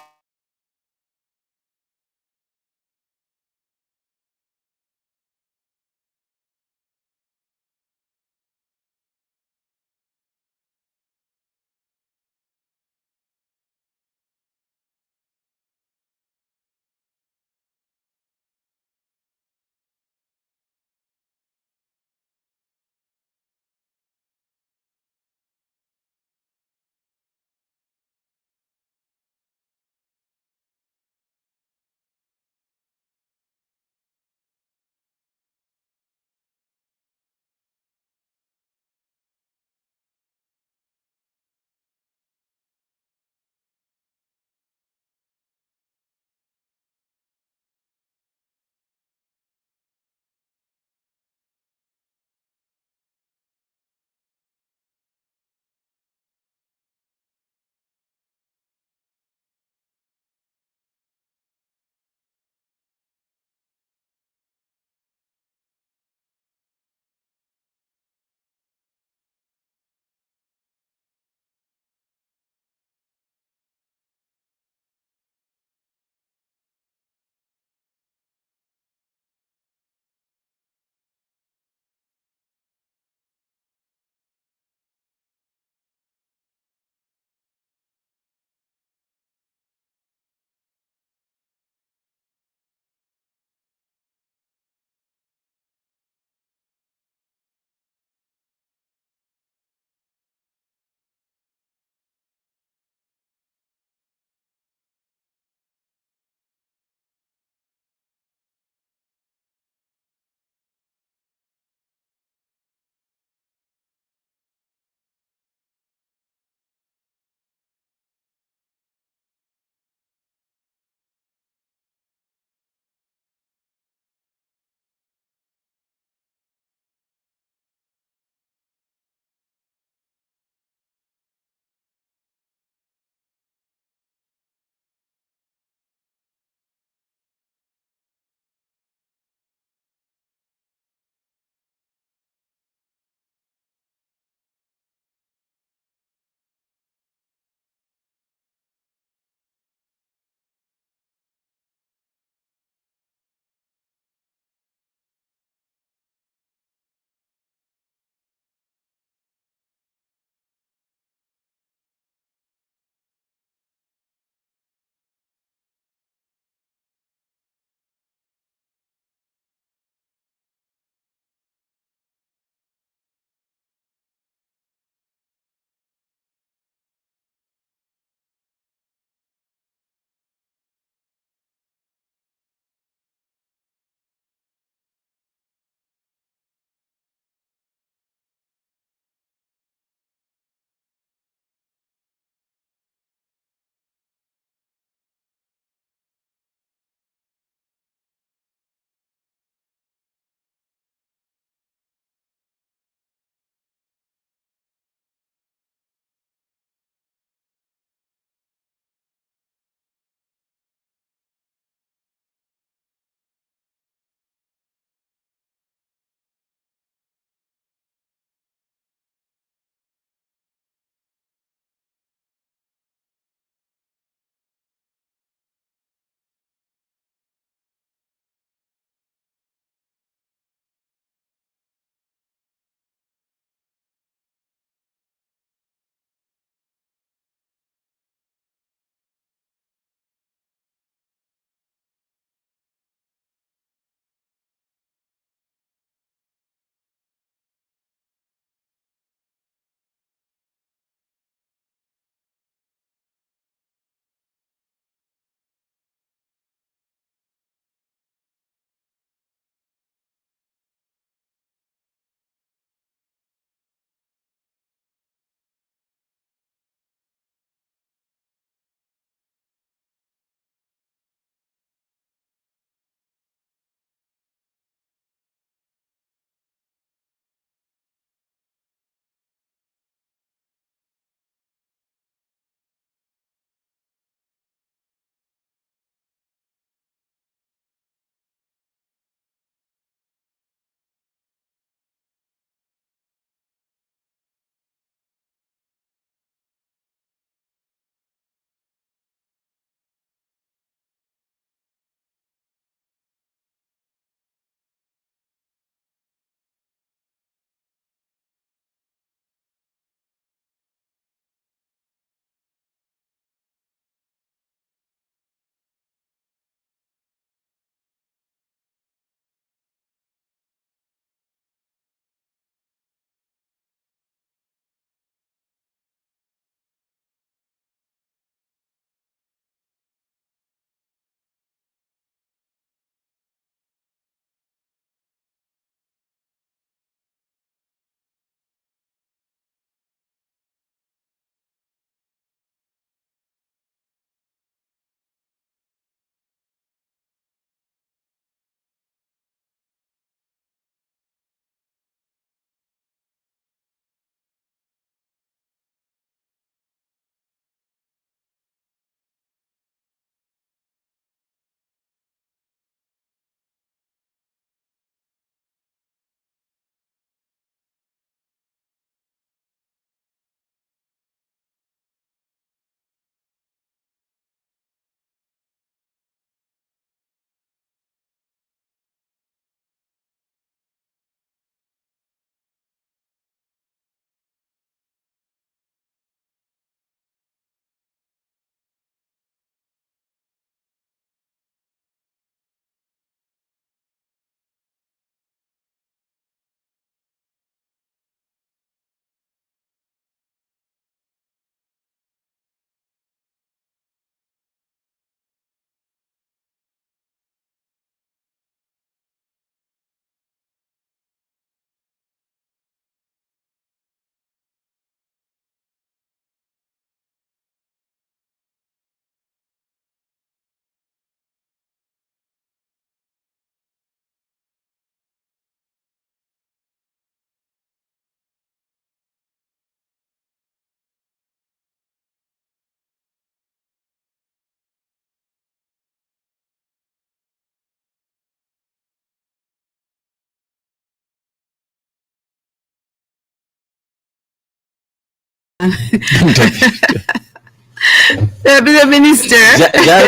Deputy Minister.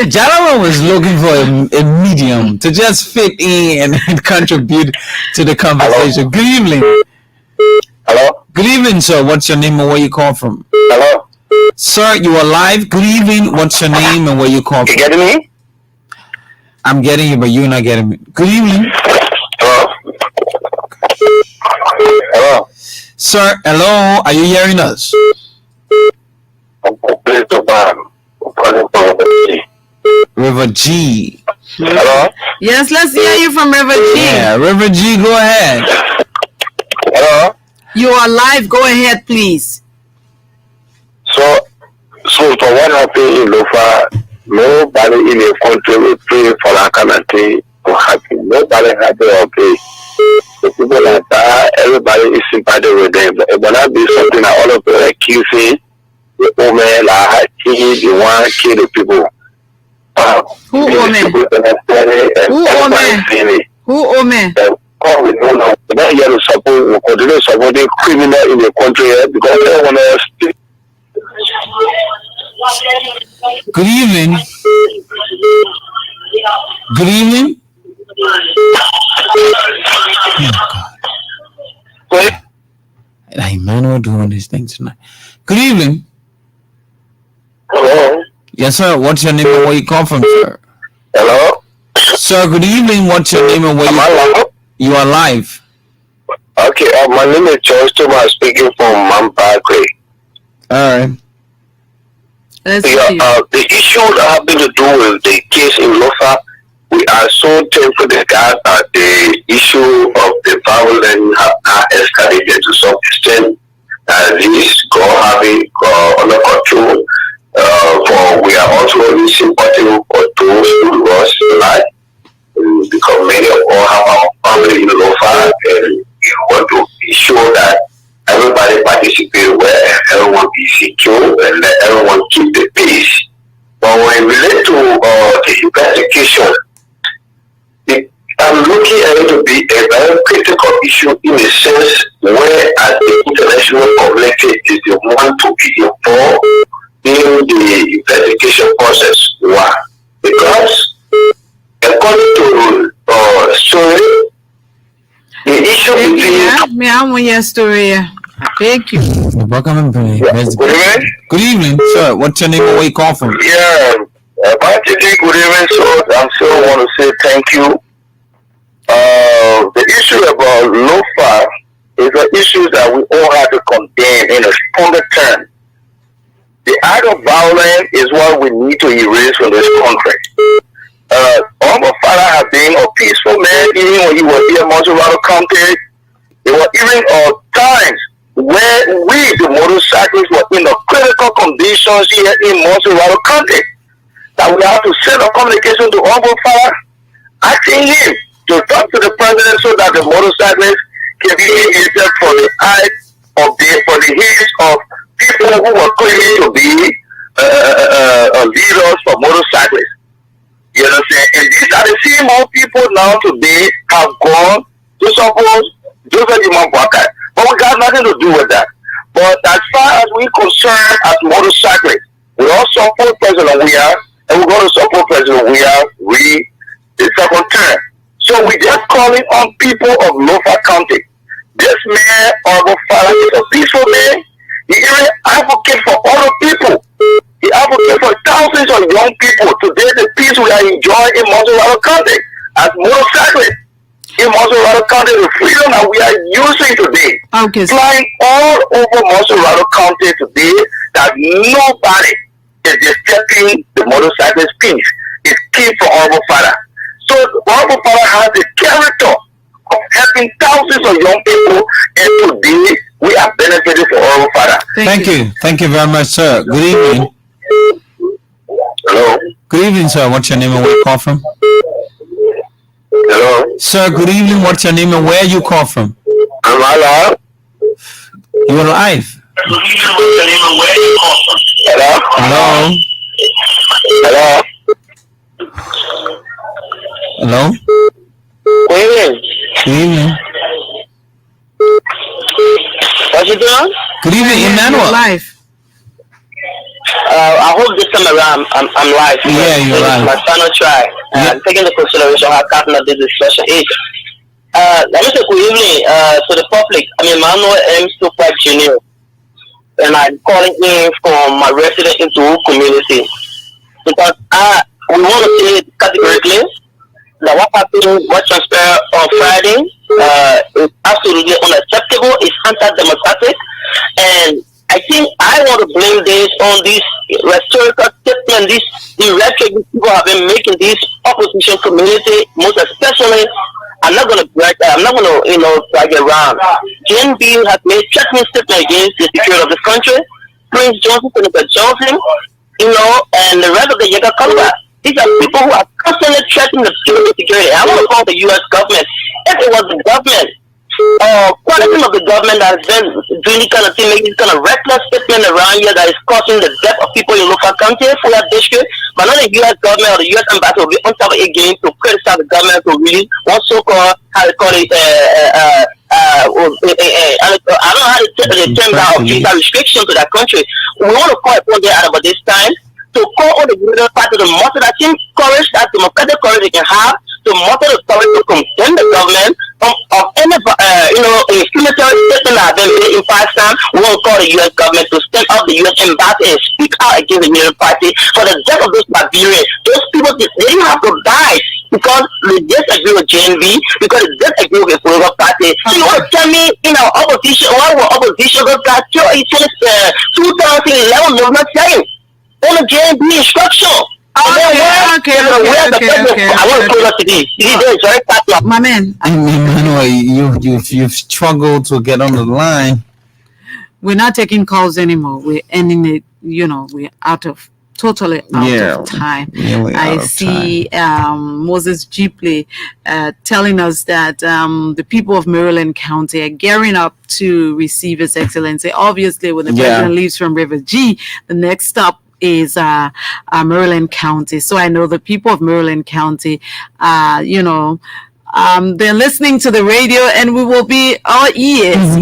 Jalawa was looking for a medium to just fit in and contribute to the conversation. Good evening. Hello? Good evening, sir. What's your name and where you call from? Hello? Sir, you are live. Good evening. What's your name and where you call You from? getting me? I'm getting you, but you're not getting me. Good evening. Hello? Hello? Sir, hello. Are you hearing us? River G. Hello? Yes, let's hear you from River G. Yeah, River G, go ahead. Hello? You are live. Go ahead, please. So for what happened in Lofa, nobody in the country will pray for that kind of thing to happen. Nobody happy or pray. The people that die, everybody is sympathetic with them. It will not be something that all of them are accusing the woman, like, the one, kill the people. Who woman? Who woman? Who woman? We don't hear the support, we continue supporting criminal in the country because they want to. Good evening. Good evening. Oh, God. Emmanuel doing this thing tonight. Good evening. Hello? Yes, sir. What's your name and where you come from, sir? Hello? Sir, good evening. What's your name and where you are live? Okay, my name is George Thomas speaking from Mampakwe. All right. The issue that having to do with the case in Lofa, we are so thankful to God that the issue of the violence have escalated to some extent. This God having under control. For we are also really sympathetic for those who lost life because many of us have our family in Lofa, and we want to be sure that everybody participate where everyone be secure and let everyone keep the peace. But when we relate to the investigation, I'm looking at it to be a very critical issue in a sense where as the international community is the one to be involved in the investigation process. Why? Because according to story, the issue between Me, I want your story. Thank you. Welcome. Good evening, sir. What's your name and where you call from? Yeah, good evening, so I'm still want to say thank you. The issue about Lofa is an issue that we all have to condemn in a stronger term. The act of violence is what we need to erase from this country. Our father has been a peaceful man, even when he was here in Montserrat County. There were even times where we, the motorcyclists, were in the critical conditions here in Montserrat County. That we have to send a communication to our father, asking him to talk to the president so that the motorcyclists can be engaged for the eyes of for the heads of people who were claiming to be leaders for motorcyclists. You understand? And these are the same old people now today have gone to suppose Joseph Imambwaka. But we got nothing to do with that. But as far as we're concerned as motorcyclists, we all support President Weah, and we're going to support President Weah the second term. So we're just calling on people of Lofa County. This man, our father, is a peaceful man. He even advocates for other people. He advocates for thousands of young people. Today, the peace we are enjoying in Montserrat County as motorcyclists. In Montserrat County, the freedom that we are using today, flying all over Montserrat County today, that nobody is disturbing the motorcyclist peace. It's key for our father. So our father has the character of helping thousands of young people, and today we are benefiting from our father. Thank you. Thank you very much, sir. Good evening. Hello. Good evening, sir. What's your name and where you call from? Hello. Sir, good evening. What's your name and where you call from? I'm alive. You are live. What's your name and where you call from? Hello. Hello. Hello. Hello. Good evening. Good evening. What's you doing? Good evening, Emmanuel. Live. I hope this time around I'm live. Yeah, you're This is live. my final try. Taking into consideration how cutting this discussion is. Let me say good evening to the public. I'm Emmanuel M. Super Jr. and I'm calling in from my resident into community because we want to say categorically that what happened, what transpired on Friday is absolutely unacceptable. It's anti-democratic, and I think I want to blame this on this rhetorical statement, the rhetoric these people have been making this opposition community, most especially. I'm not gonna brag. I'm not gonna, brag around. JNB has made threatening statement against the security of this country. Prince Johnson, Senator Johnson, and the rest of the Yaga Congress. These are people who are constantly threatening the security. I want to call the U.S. government. If it was the government, quality of the government that has been doing this kind of thing, making this kind of reckless statement around here that is causing the death of people in local country for that district, but not the U.S. government or the U.S. ambassador will be on top of it again to criticize the government to release one so-called, how they call it, I don't know how to tell the term that of visa restriction to that country. We want to call upon them about this time to call all the political parties to muster that same courage, that democratic courage they can have, to muster the courage to condemn the government of any, inflammatory statement that have been made in Pakistan. We want to call the U.S. government to stand up the U.S. embassy and speak out against the Union Party for the death of those barbarians. Those people, they didn't have to die because they disagree with JNB, because they disagree with the political party. So you want to tell me, opposition, why were opposition got killed in 2011, no, not saying. On the JNB instruction. Okay. I want to close up to this. This is very popular. My man, Emmanuel, you've struggled to get on the line. we're not taking calls anymore. We're ending it. We're totally out of time. Really I out of see Moses Jeepley telling us that the people of Maryland County are gearing up to receive His Excellency. Obviously, when the president leaves from River G, the next stop is Maryland County. So I know the people of Maryland County, they're listening to the radio, and we will be all ears,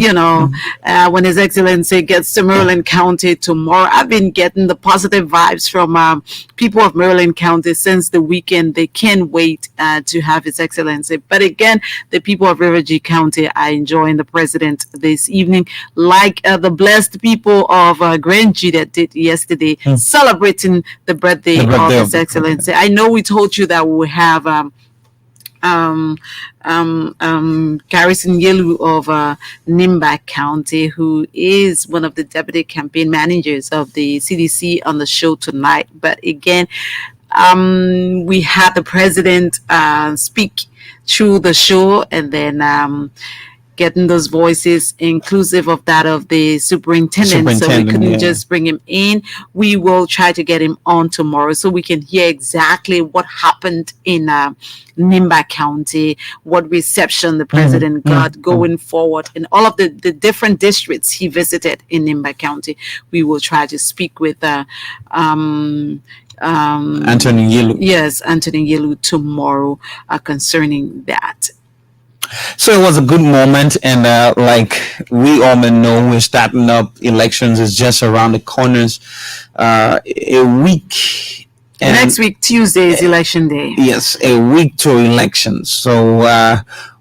when His Excellency gets to Maryland County tomorrow. I've been getting the positive vibes from people of Maryland County since the weekend. They can't wait to have His Excellency. But again, the people of River G County are enjoying the president this evening, like the blessed people of Grand G that did yesterday, celebrating the birthday of His Excellency. I know we told you that we will have Garrison Yelu of Nimba County, who is one of the deputy campaign managers of the CDC, on the show tonight. But again, we had the president speak through the show, and then getting those voices inclusive of that of the superintendent, so we couldn't just bring him in. We will try to get him on tomorrow so we can hear exactly what happened in Nimba County, what reception the president got going forward in all of the different districts he visited in Nimba County. We will try to speak with Anthony Yelu. Yes, Anthony Yelu tomorrow concerning that. So it was a good moment, and like we all know, we're starting up. Elections is just around the corners. A week. Next week, Tuesday, is election day. Yes, a week to elections. So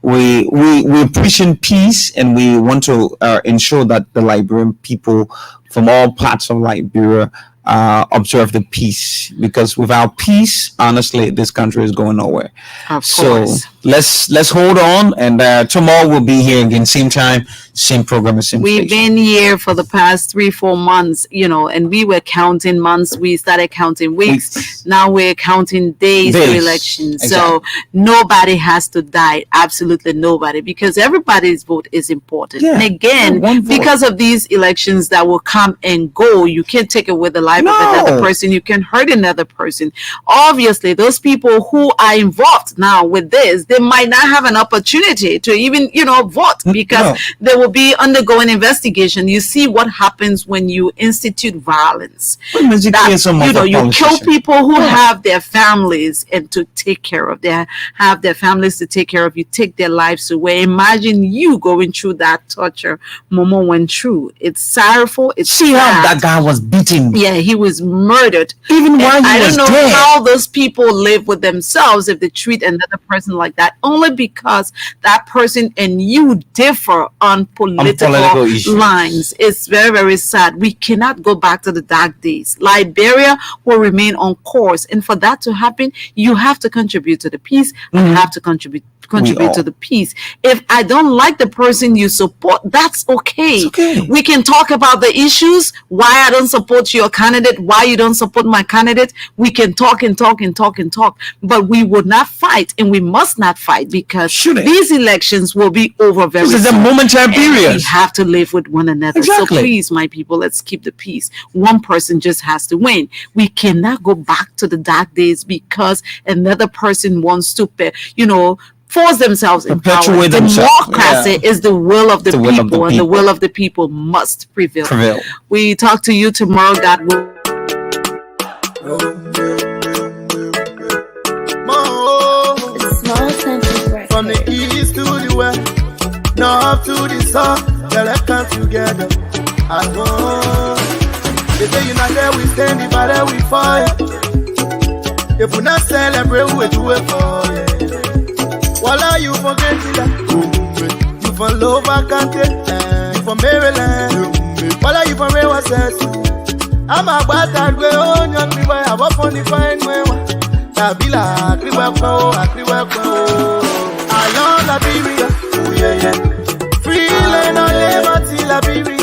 we're preaching peace, and we want to ensure that the Liberian people from all parts of Liberia observe the peace, because without peace, honestly, this country is going nowhere. Of so course. let's hold on, and tomorrow we'll be here again, same time, same program, same We've station. been here for the past 3-4 months, and we were counting months. We started counting weeks. Now we're counting days to elections. Exactly. So nobody has to die. Absolutely nobody, because everybody's vote is important. Yeah. And again, One vote. because of these elections that will come and go, you can't take away the life of another person. You can hurt another person. Obviously, those people who are involved now with this, they might not have an opportunity to even, vote, because they will be undergoing investigation. You see what happens when you institute violence. You kill people who have their families and to take care of. They have their families to take care of. You take their lives away. Imagine you going through that torture Momo went through. It's sorrowful. It's See how sad. that guy was beaten. Yeah, he was murdered. Even while he I was don't know dead. how those people live with themselves if they treat another person like that, only because that person and you differ on political issues. lines. It's very, very sad. We cannot go back to the dark days. Liberia will remain on course, and for that to happen, you have to contribute to the peace. I have to contribute to the peace. If I don't like the person you support, that's okay. It's okay. We can talk about the issues, why I don't support your candidate, why you don't support my candidate. We can talk and talk and talk and talk, but we would not fight, and we must not fight, because these elections will be over very soon. This is a momentary period. We have to live with one another. Exactly. So please, my people, let's keep the peace. One person just has to win. We cannot go back to the dark days because another person wants to, force themselves in power. Perpetuate themselves. Democracy is the will of the The will of the people, and the people. will of the people must prevail. Prevail. We talk to you tomorrow. God will. From the east to the west, north to the south, let's come together as one. They say you're not there, we stand, if I there, we fight. If we not celebrate, we do it for you. Voila, you forget that. You from Lower Country, you from Maryland. Voila, you from Rewa Sessi. I'm a bastard, we own your people, I walk on the fine way. Tabila, I love Liberia, oh yeah, yeah. Free land, I live until Liberia.